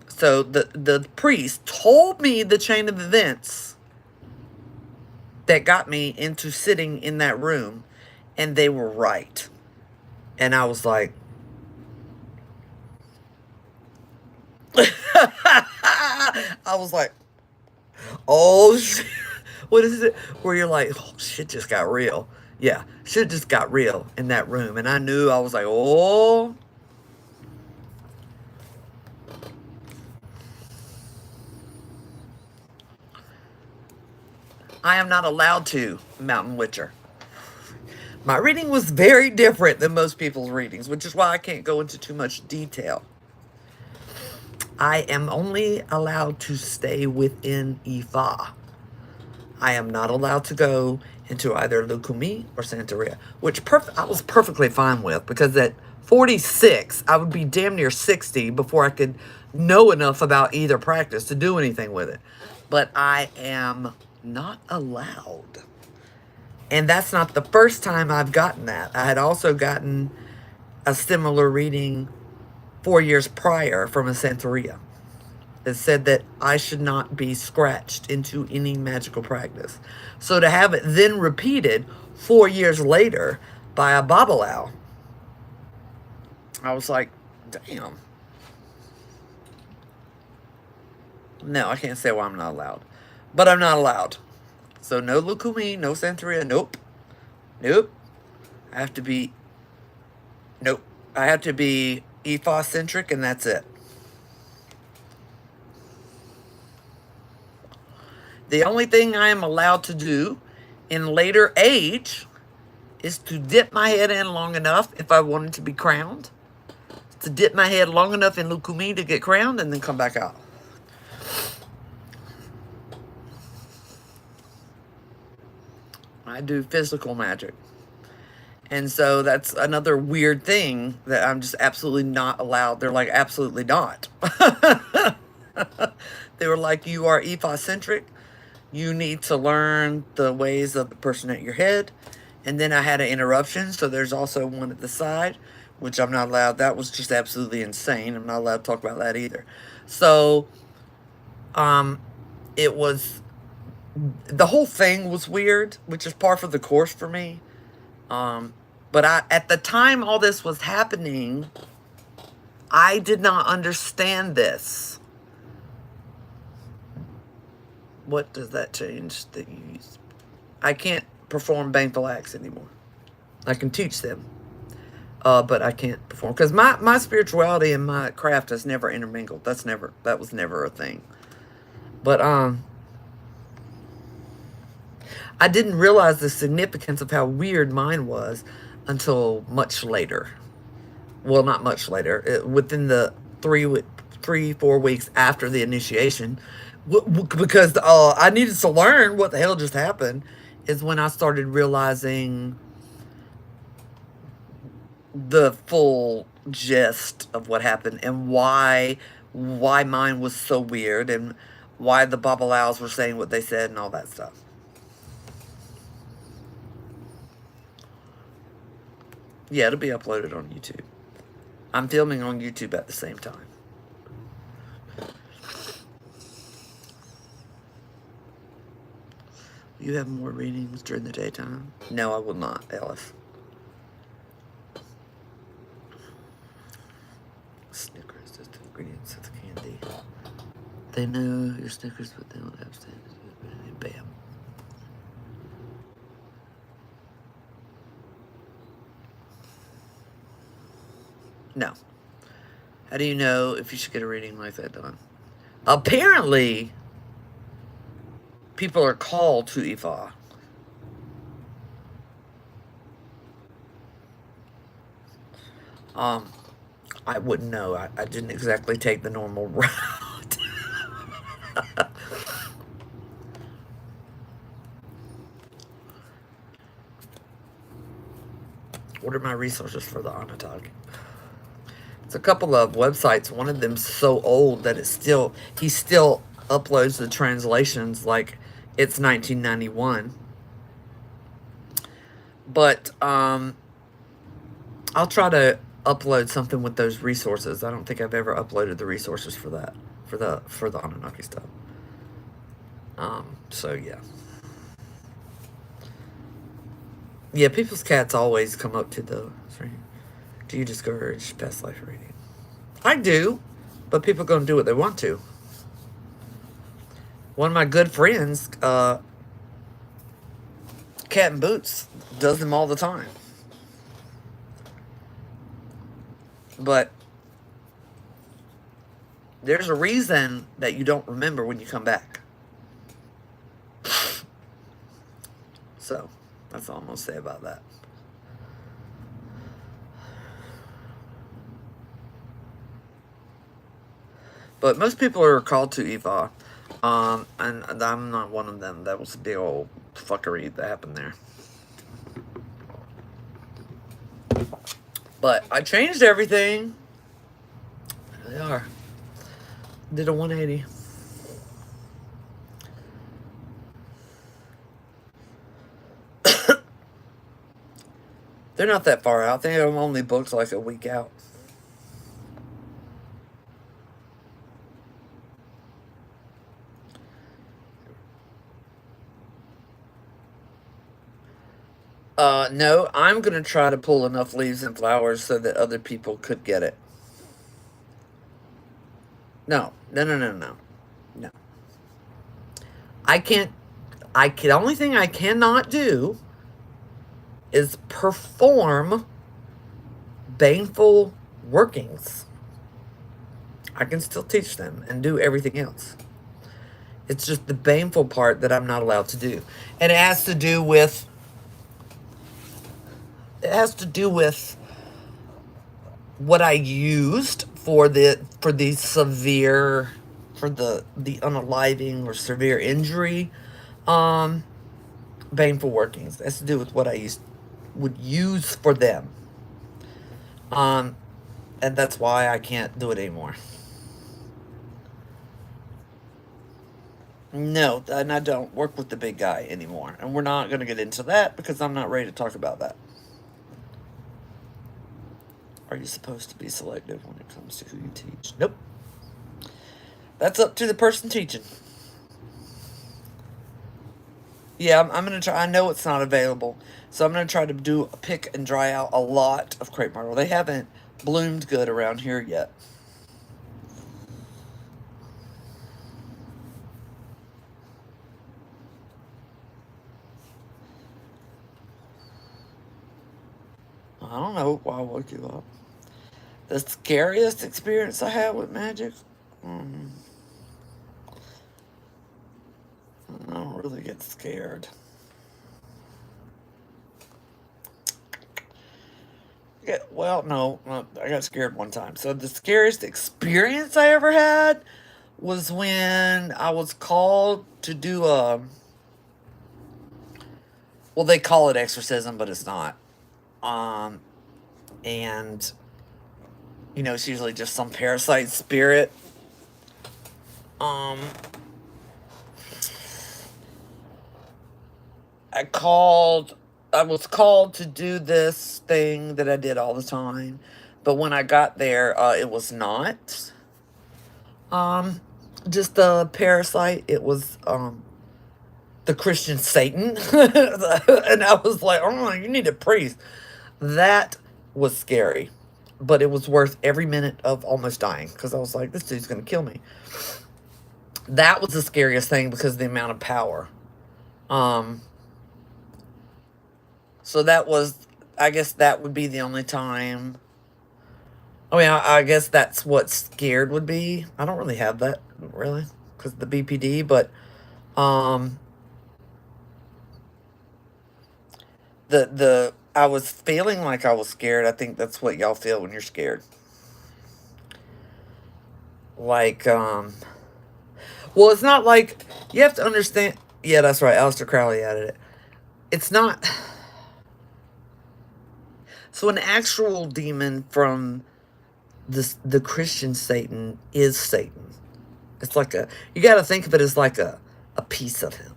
[SPEAKER 1] So the priest told me the chain of events that got me into sitting in that room, and they were right. And I was like, I was like, oh shit. What is it? Where you're like, oh, shit just got real. Yeah, shit just got real in that room. And I knew, I was like, oh. I am not allowed to, Mountain Witcher. My reading was very different than most people's readings, which is why I can't go into too much detail. I am only allowed to stay within Ifa. I am not allowed to go into either Lukumi or Santeria, which I was perfectly fine with, because at 46, I would be damn near 60 before I could know enough about either practice to do anything with it. But I am not allowed. And that's not the first time I've gotten that. I had also gotten a similar reading 4 years prior from a Santeria. It said that I should not be scratched into any magical practice. So to have it then repeated 4 years later by a Babalao, I was like, damn. No, I can't say why I'm not allowed. But I'm not allowed. So no Lukumi, no Santeria, nope. Nope. I have to be, nope. I have to be Ifa-centric, and that's it. The only thing I am allowed to do in later age is to dip my head in long enough if I wanted to be crowned. To dip my head long enough in Lukumi to get crowned and then come back out. I do physical magic. And so that's another weird thing that I'm just absolutely not allowed. They're like, absolutely not. They were like, you are Ifa-centric. You need to learn the ways of the person at your head. And then I had an interruption, so there's also one at the side, which I'm not allowed. That was just absolutely insane. I'm not allowed to talk about that either. So, it was, the whole thing was weird, which is par for the course for me. But at the time all this was happening, I did not understand this. What does that change that you use? I can't perform baneful acts anymore. I can teach them, but I can't perform, because my spirituality and my craft has never intermingled. That was never a thing. But I didn't realize the significance of how weird mine was until much later. Well, not much later. Within the 4 weeks after the initiation, because I needed to learn what the hell just happened, is when I started realizing the full gist of what happened and why mine was so weird and why the Babalaos were saying what they said and all that stuff. Yeah, it'll be uploaded on YouTube. I'm filming on YouTube at the same time. You have more readings during the daytime? No, I will not, Ellis. Snickers, just the ingredients of the candy. They know your Snickers, but they don't have standards. Bam. No. How do you know if you should get a reading like that done? Apparently, people are called to Ifa. I wouldn't know. I didn't exactly take the normal route. What are my resources for the Onondaga? It's a couple of websites. One of them's so old that he still uploads the translations like it's 1991. But I'll try to upload something with those resources. I don't think I've ever uploaded the resources for that, for the Anunnaki stuff. So yeah. Yeah, people's cats always come up to the screen. Do you discourage past life reading? I do, but people are going to do what they want to. One of my good friends, Cat and Boots, does them all the time. But there's a reason that you don't remember when you come back. So, that's all I'm going to say about that. But most people are called to Ifa. And I'm not one of them. That was a big old fuckery that happened there. But I changed everything. There they are. Did a 180. They're not that far out. They have only booked like a week out. No, I'm gonna try to pull enough leaves and flowers so that other people could get it. No, no, no, no, no, no. I can't. The only thing I cannot do is perform baneful workings. I can still teach them and do everything else. It's just the baneful part that I'm not allowed to do, and it has to do with. It has to do with what I used for the severe, for the unaliving or severe injury, um, baneful workings. It has to do with what I would use for them. Um, and that's why I can't do it anymore. No, and I don't work with the big guy anymore. And we're not going to get into that because I'm not ready to talk about that. Are you supposed to be selective when it comes to who you teach? Nope. That's up to the person teaching. Yeah, I'm going to try. I know it's not available. So I'm going to try to pick and dry out a lot of crepe myrtle. They haven't bloomed good around here yet. I don't know why I woke you up. The scariest experience I had with magic? I don't really get scared. Yeah, well, no, I got scared one time. So the scariest experience I ever had was when I was called to do a. Well, they call it exorcism, but it's not. And it's usually just some parasite spirit. Um, I was called to do this thing that I did all the time, but when I got there, it was not just a parasite. It was the Christian Satan, and I was like, "Oh, you need a priest." That was scary, but it was worth every minute of almost dying because I was like, "This dude's gonna kill me." That was the scariest thing because of the amount of power. Um, so that was, I guess that would be the only time. I mean, I guess that's what scared would be. I don't really have that, really, because the BPD, but um, I was feeling like I was scared. I think that's what y'all feel when you're scared. Like, well, it's not like, you have to understand. Yeah, that's right. Aleister Crowley added it. It's not. So an actual demon from the Christian Satan is Satan. It's like you got to think of it as like a piece of him.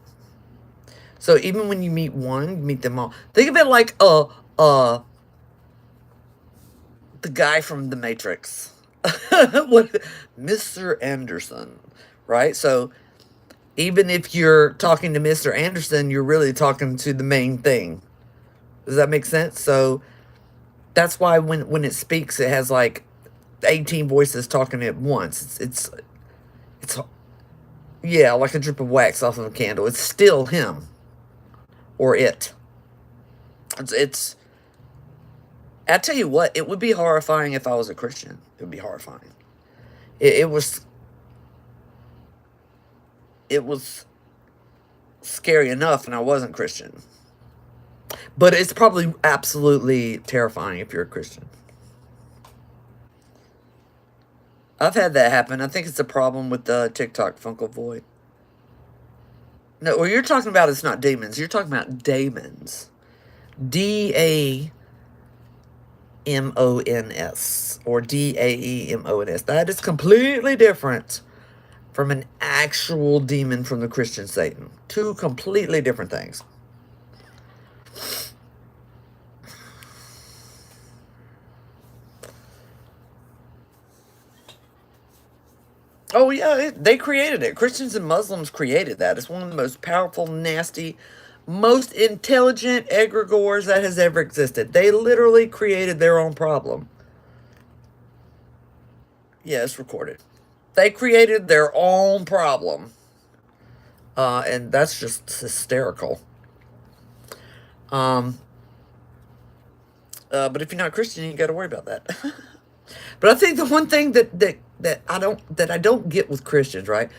[SPEAKER 1] So even when you meet one, you meet them all. Think of it like the guy from The Matrix. What, Mr. Anderson, right? So even if you're talking to Mr. Anderson, you're really talking to the main thing. Does that make sense? So that's why when it speaks, it has like 18 voices talking at once. It's yeah, like a drip of wax off of a candle. It's still him or it. It's I tell you what, it would be horrifying if I was a Christian. It would be horrifying. It was scary enough, and I wasn't Christian. But it's probably absolutely terrifying if you're a Christian. I've had that happen. I think it's a problem with the TikTok Funko Void. No, what you're talking about is not demons. You're talking about daemons. Damons or Daemons. That is completely different from an actual demon from the Christian Satan. Two completely different things. Oh, yeah, they created it. Christians and Muslims created that. It's one of the most powerful, nasty, most intelligent egregores that has ever existed. They literally created their own problem. Yeah, it's recorded. They created their own problem. And that's just hysterical. But if you're not Christian, you ain't got to worry about that. But I think the one thing that I don't get with Christians, right,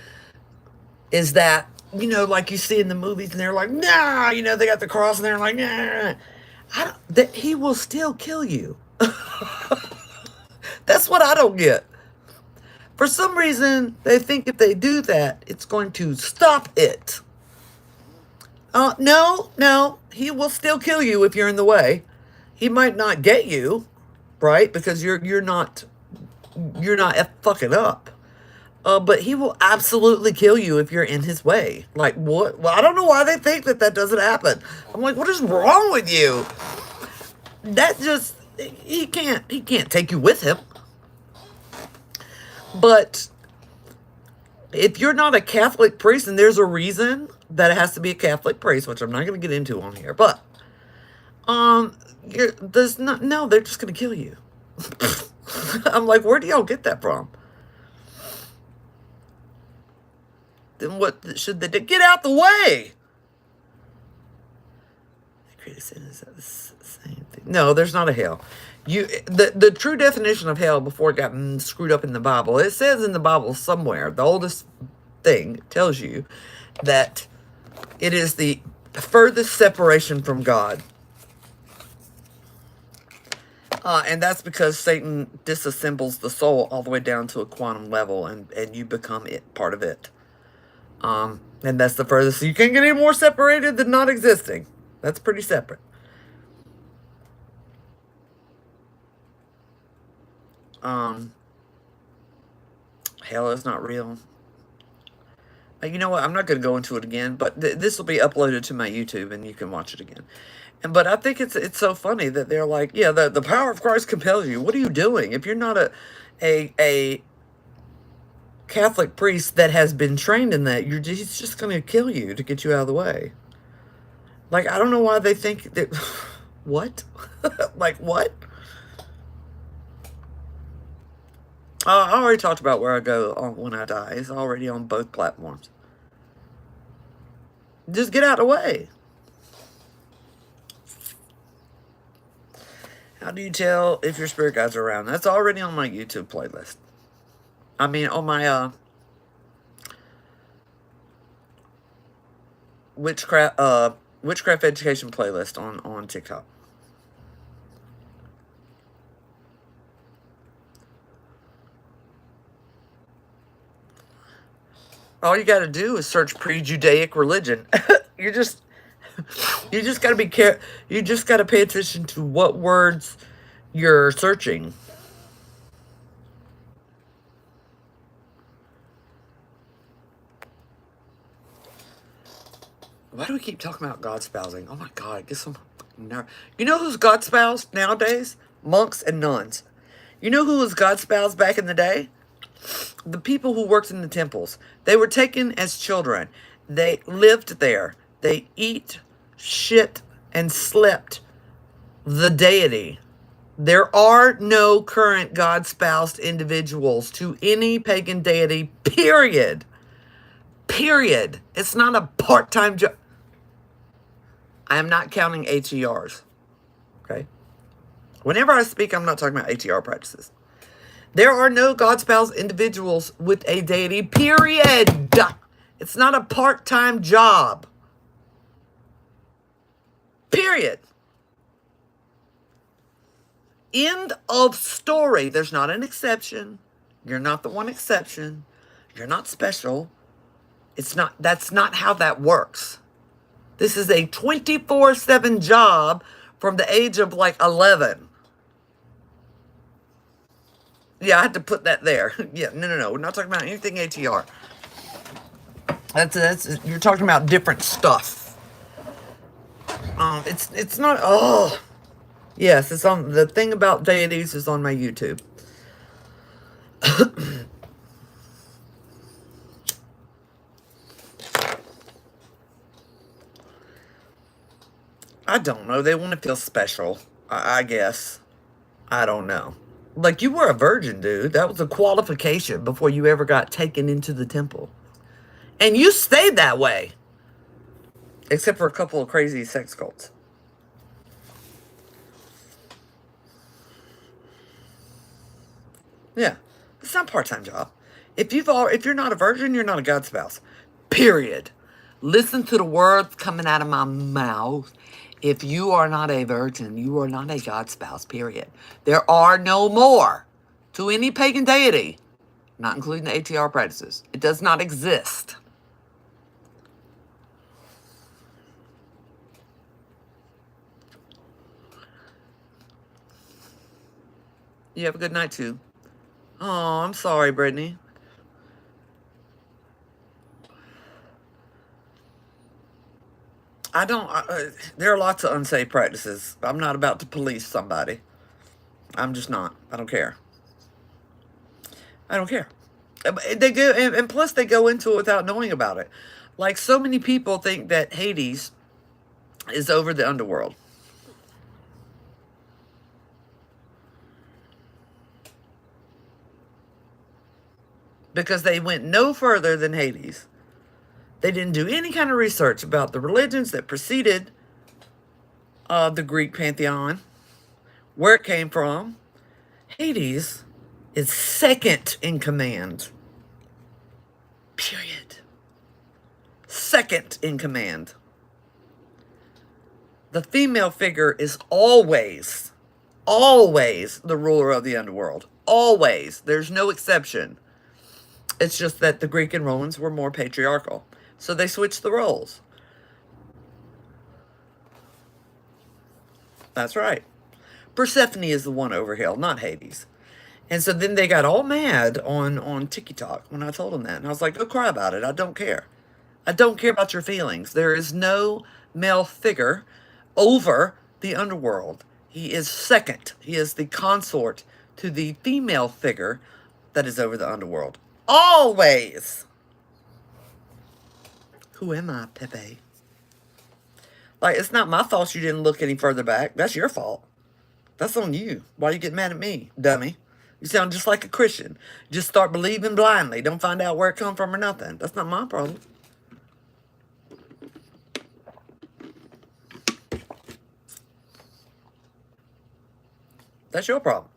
[SPEAKER 1] is that, like you see in the movies, and they're like, nah, they got the cross, and they're like, nah, that he will still kill you. That's what I don't get. For some reason, they think if they do that, it's going to stop it. No, he will still kill you if you're in the way. He might not get you, right? Because you're not fucking up. But he will absolutely kill you if you're in his way. Like, what? Well, I don't know why they think that doesn't happen. I'm like, what is wrong with you? That just, he can't take you with him. But if you're not a Catholic priest, and there's a reason that it has to be a Catholic priest, which I'm not going to get into on here, but they're just going to kill you. I'm like, where do y'all get that from? Then what should they do? Get out the way. Is that the same thing? No, there's not a hell. The true definition of hell before it got screwed up in the Bible, it says in the Bible somewhere, the oldest thing tells you that it is the furthest separation from God. And that's because Satan disassembles the soul all the way down to a quantum level, and you become part of it. And that's the furthest. So you can't get any more separated than not existing. That's pretty separate. Hell is not real. You know what? I'm not going to go into it again, but this will be uploaded to my YouTube, and you can watch it again. But I think it's so funny that they're like, yeah, the power of Christ compels you. What are you doing? If you're not a Catholic priest that has been trained in that, he's just going to kill you to get you out of the way. Like, I don't know why they think that. What? Like, what? I already talked about where I go when I die. It's already on both platforms. Just get out of the way. How do you tell if your spirit guides are around? That's already on my YouTube playlist. I mean, on my witchcraft education playlist on TikTok. All you got to do is search pre-Judaic religion. you just got to be careful. You just got to pay attention to what words you're searching. Why do we keep talking about God spousing? Oh my God, it gets some nerve. You know who's God spoused nowadays? Monks and nuns. You know who was God spoused back in the day? The people who worked in the temples. They were taken as children. They lived there. They eat, shit, and slept the deity. There are no current God-spoused individuals to any pagan deity, period. Period. It's not a part-time job. I am not counting HERs. Okay? Whenever I speak, I'm not talking about HER practices. There are no God-spoused individuals with a deity, period. It's not a part-time job. Period. End of story. There's not an exception. You're not the one exception. You're not special. That's not how that works. This is a 24/7 job from the age of like 11. Yeah, I had to put that there. Yeah, no. We're not talking about anything ATR. You're talking about different stuff. It's not. Oh, yes, it's on. The thing about deities is on my YouTube. I don't know. They want to feel special. I guess. I don't know. Like, you were a virgin, dude. That was a qualification before you ever got taken into the temple. And you stayed that way. Except for a couple of crazy sex cults. Yeah. It's not a part-time job. If you're not a virgin, you're not a God spouse. Period. Listen to the words coming out of my mouth. If you are not a virgin, you are not a God spouse. Period. There are no more to any pagan deity, not including the ATR practices. It does not exist. You have a good night too. Oh, I'm sorry, Brittany. I don't. There are lots of unsafe practices. I'm not about to police somebody. I'm just not. I don't care. I don't care. They go, and plus they go into it without knowing about it. Like, so many people think that Hades is over the underworld. Because they went no further than Hades. They didn't do any kind of research about the religions that preceded the Greek pantheon, where it came from. Hades is second in command. Period. Second in command. The female figure is always the ruler of the underworld. Always. There's no exception. It's just that the Greek and Romans were more patriarchal. So they switched the roles. That's right. Persephone is the one over here, not Hades. And so then they got all mad on TikTok when I told them that. And I was like, go cry about it. I don't care. I don't care about your feelings. There is no male figure over the underworld. He is second. He is the consort to the female figure that is over the underworld. Always. Who am I, Pepe? Like, it's not my fault you didn't look any further back. That's your fault. That's on you. Why you get mad at me, dummy? You sound just like a Christian. Just start believing blindly. Don't find out where it come from or nothing. That's not my problem. That's your problem.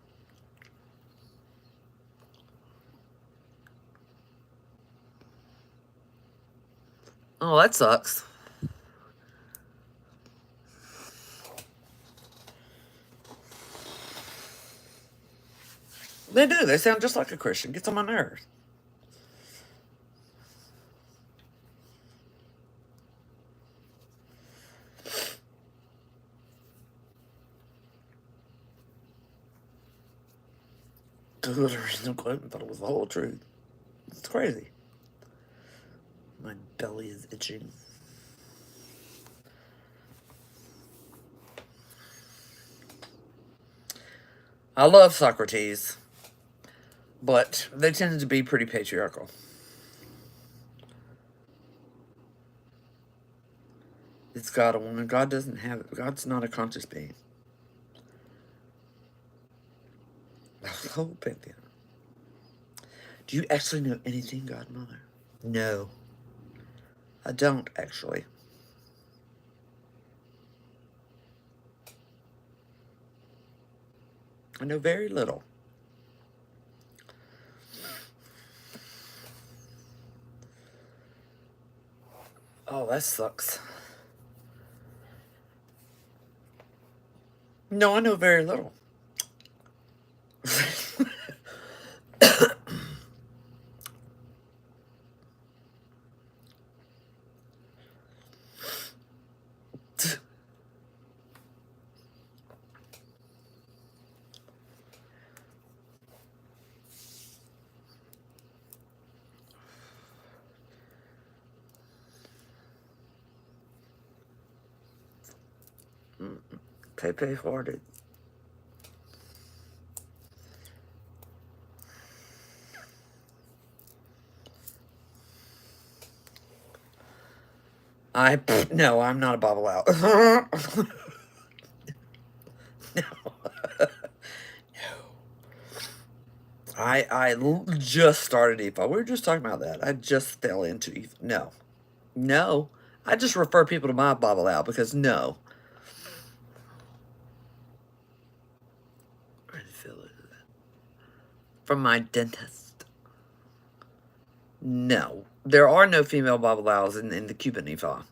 [SPEAKER 1] Oh, that sucks. They do. They sound just like a Christian. Gets on my nerves. Google the original quote and thought it was the whole truth. It's crazy. My belly is itching. I love Socrates, but they tended to be pretty patriarchal. It's God, a woman. God doesn't have it. God's not a conscious being. The whole pantheon. Do you actually know anything, Godmother? No. I don't, actually. I know very little. Oh, that sucks. No, I know very little. Pepe farted. No, I'm not a bobble out. No. I just started EFA. We were just talking about that. I just fell into EFA. No. No. I just refer people to my bobble out because no. I feel it. From my dentist. No. There are no female bobble owls in the Cuban EFA.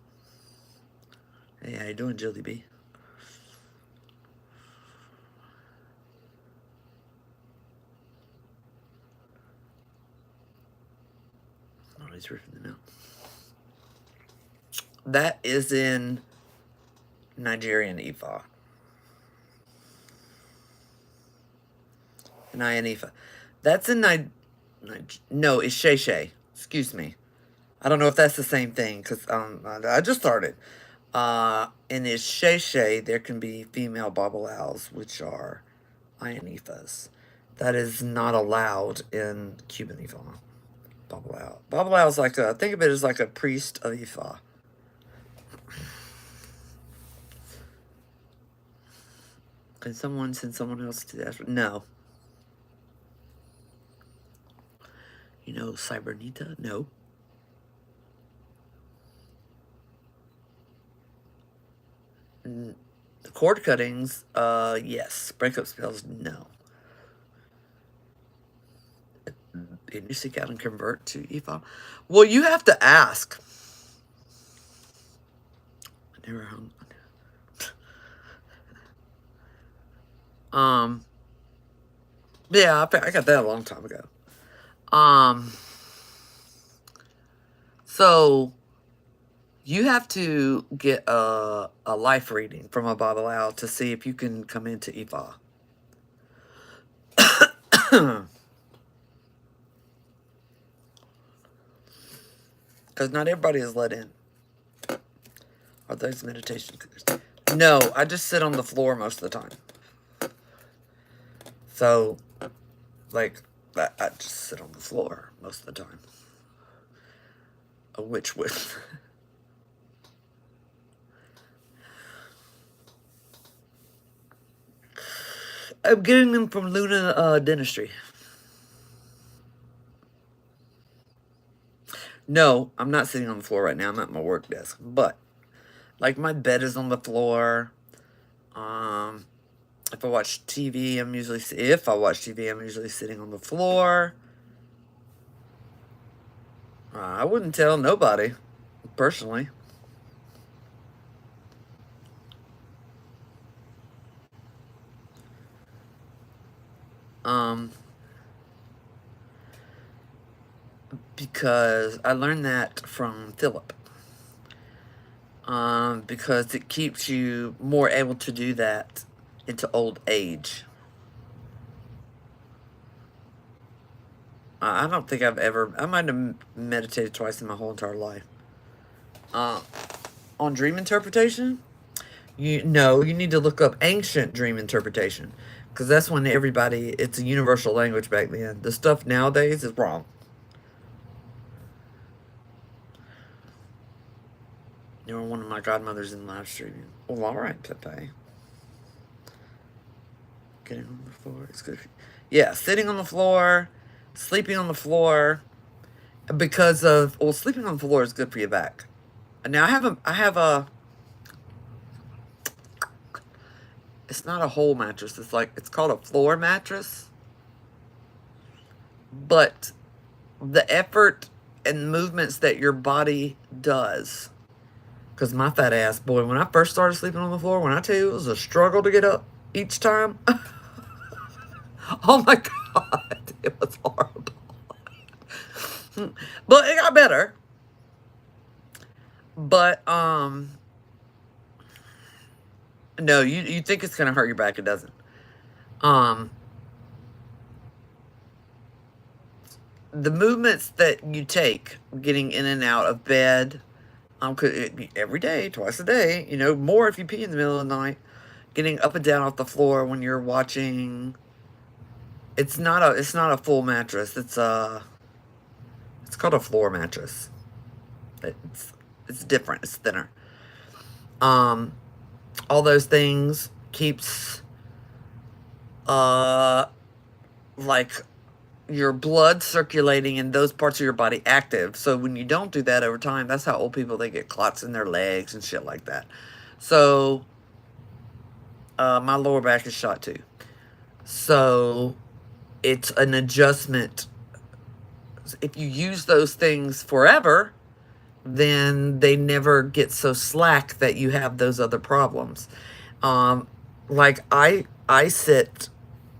[SPEAKER 1] Hey, how you doing, Jilly B? Oh, he's ripping them out. That is in Nigerian EFA. Nyan EFA. That's in no, it's Shay Shay. Excuse me. I don't know if that's the same thing because I just started. In its Shay Shay, there can be female bobble owls, which are Ionifas. That is not allowed in Cuban Ifa. Bobble owl. Bobble owl is like think of it as like a priest of Ifa. Can someone send someone else to that? No. You know Cybernita? No. Cord cuttings, yes. Breakup spells, no. And you seek out and convert to EFA? Well, you have to ask. I never hung. Yeah, I got that a long time ago. So you have to get a life reading from a bobble owl to see if you can come into EFA. Because not everybody is let in. Are those meditation? No, I just sit on the floor most of the time. So, like, I just sit on the floor most of the time. A witch with. I'm getting them from Luna Dentistry. No, I'm not sitting on the floor right now. I'm at my work desk. But, like, my bed is on the floor. If I watch TV, I'm usually sitting on the floor. I wouldn't tell nobody, personally. Because I learned that from Philip. Because it keeps you more able to do that into old age. I don't think I might have meditated twice in my whole entire life. On dream interpretation, you need to look up ancient dream interpretation. Because that's when it's a universal language back then. The stuff nowadays is wrong. You were one of my godmothers in live streaming. Well, all right, Pepe. Getting on the floor is good. Yeah, sitting on the floor, sleeping on the floor, because of sleeping on the floor is good for your back. Now I have a. It's not a whole mattress. It's called a floor mattress. But the effort and movements that your body does. Because my fat ass, boy, when I first started sleeping on the floor, when I tell you it was a struggle to get up each time. Oh my God, it was horrible. But it got better. But, no, you think it's going to hurt your back. It doesn't. The movements that you take, getting in and out of bed, could it be every day, twice a day, more if you pee in the middle of the night, getting up and down off the floor when you're watching. It's not a full mattress. It's called a floor mattress. It's it's different. It's thinner. Um, all those things keeps uh like your blood circulating in those parts of your body active. So when you don't do that over time, that's how old people, they get clots in their legs and shit like that. So my lower back is shot too. So it's an adjustment. If you use those things forever, then they never get so slack that you have those other problems. Um, like I sit.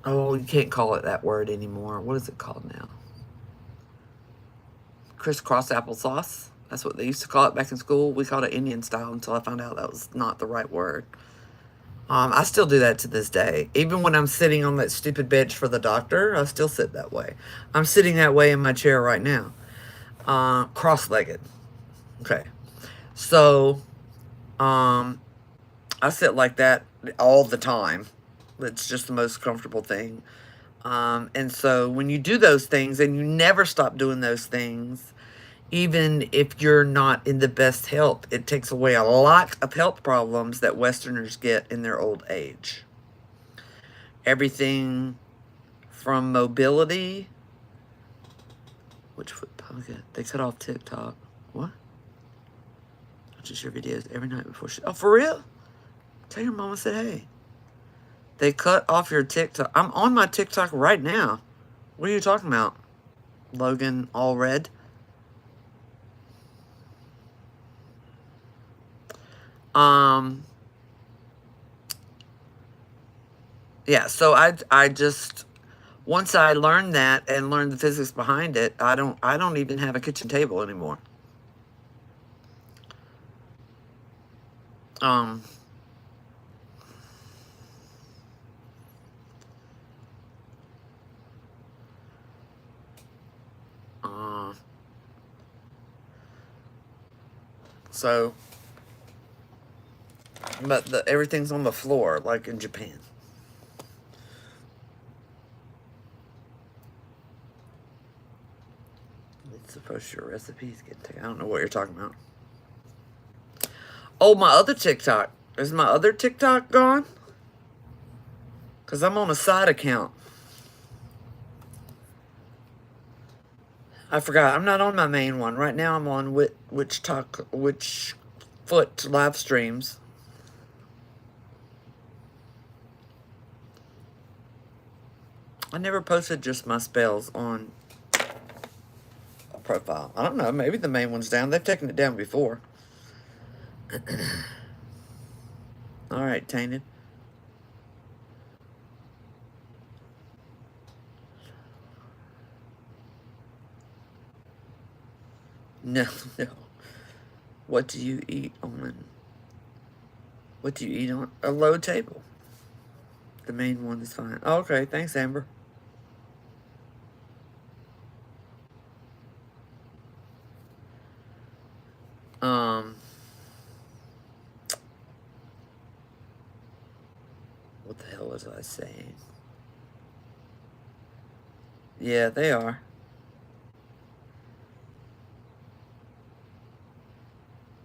[SPEAKER 1] Oh, you can't call it that word anymore. What is it called now? Crisscross applesauce. That's what they used to call it back in school. We called it Indian style until I found out that was not the right word. I still do that to this day. Even when I'm sitting on that stupid bench for the doctor, I still sit that way. I'm sitting that way in my chair right now, cross-legged. Okay, so I sit like that all the time. It's just the most comfortable thing. And so when you do those things and you never stop doing those things, even if you're not in the best health, it takes away a lot of health problems that Westerners get in their old age. Everything from mobility, which okay, they cut off TikTok. What? Watches your videos every night before she. Oh, for real? Tell your mama said hey. They cut off your TikTok. I'm on my TikTok right now. What are you talking about? Logan all red. Yeah, so I just, once I learned that and learned the physics behind it, I don't even have a kitchen table anymore. Um uh so but everything's on the floor like in Japan. It's supposed your recipes get taken. I don't know what you're talking about. Oh, my other TikTok. Is my other TikTok gone? Because I'm on a side account. I forgot. I'm not on my main one. Right now I'm on which foot live streams. I never posted just my spells on a profile. I don't know. Maybe the main one's down. They've taken it down before. All right, Tainted. No, no. What do you eat on? What do you eat on a low table? The main one is fine. Oh, okay, thanks, Amber. What the hell was I saying? Yeah, they are.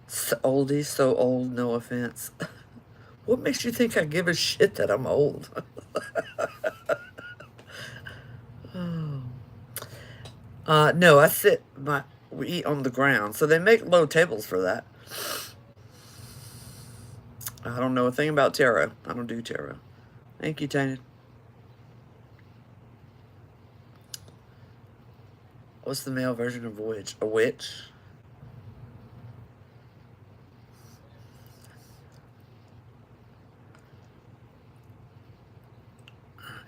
[SPEAKER 1] So oldies, so old, no offense. What makes you think I give a shit that I'm old? No, we eat on the ground. So they make low tables for that. I don't know a thing about tarot. I don't do tarot. Thank you, Tanya. What's the male version of a witch? A witch?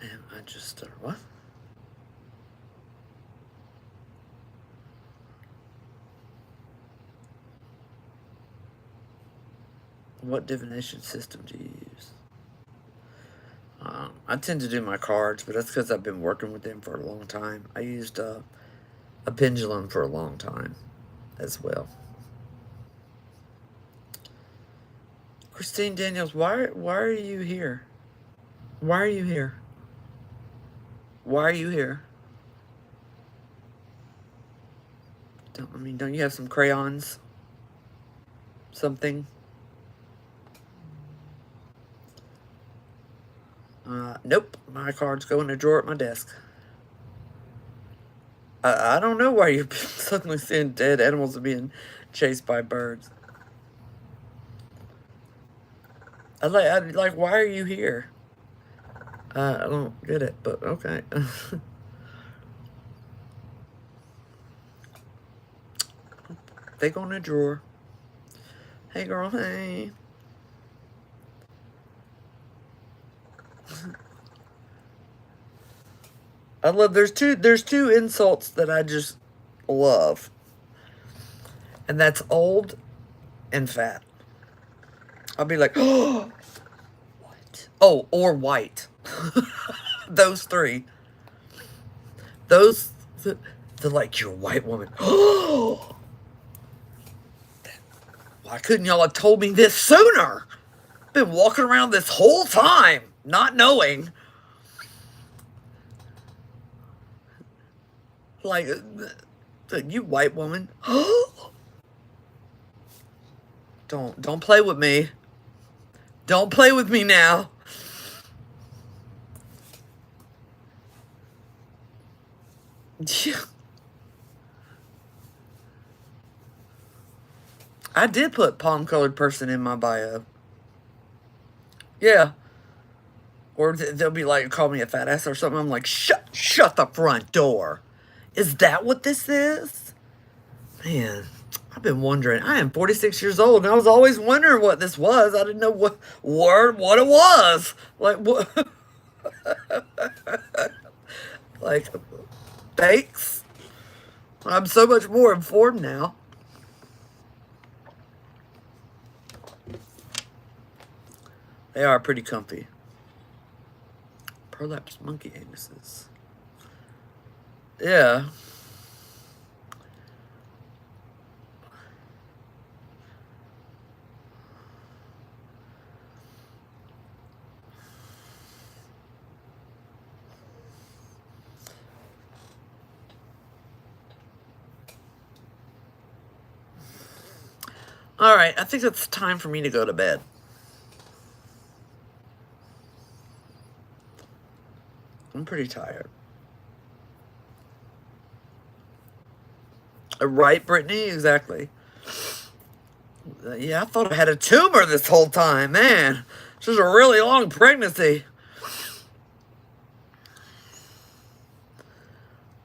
[SPEAKER 1] Am I just what? What divination system do you use? I tend to do my cards, but that's because I've been working with them for a long time. I used a pendulum for a long time as well. Christine Daniels, why are you here? Why are you here? Why are you here? Don't you have some crayons? Something? Nope. My cards go in a drawer at my desk. I don't know why you're suddenly seeing dead animals being chased by birds. I like, why are you here? I don't get it, but okay. They go in a drawer. Hey, girl, hey. I love, there's two insults that I just love. And that's old and fat. I'll be like, oh, what? Oh, or white. Those three. Those, they're like, you're a white woman. Oh, why couldn't y'all have told me this sooner? Been walking around this whole time, not knowing. Like, you white woman. Don't play with me. Don't play with me now. I did put palm-colored person in my bio. Yeah. Or they'll be like, call me a fat ass or something. I'm like, shut the front door. Is that what this is? Man, I've been wondering. I am 46 years old, and I was always wondering what this was. I didn't know what it was. Like, what? Like, thanks. I'm so much more informed now. They are pretty comfy. Prolapsed monkey anuses. Yeah. All right, I think it's time for me to go to bed. I'm pretty tired. Right, Brittany? Exactly. Yeah, I thought I had a tumor this whole time. Man, this is a really long pregnancy.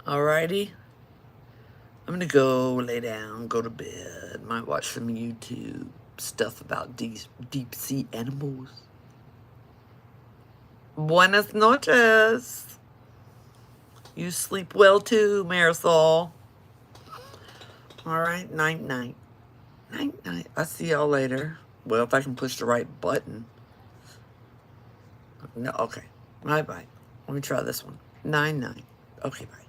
[SPEAKER 1] Alrighty. I'm gonna go lay down, go to bed. Might watch some YouTube stuff about deep sea animals. Buenas noches. You sleep well too, Marisol. Alright, night night. Night night. I'll see y'all later. Well, if I can push the right button. No, okay. Bye bye. Let me try this one. 9-9. Okay, bye.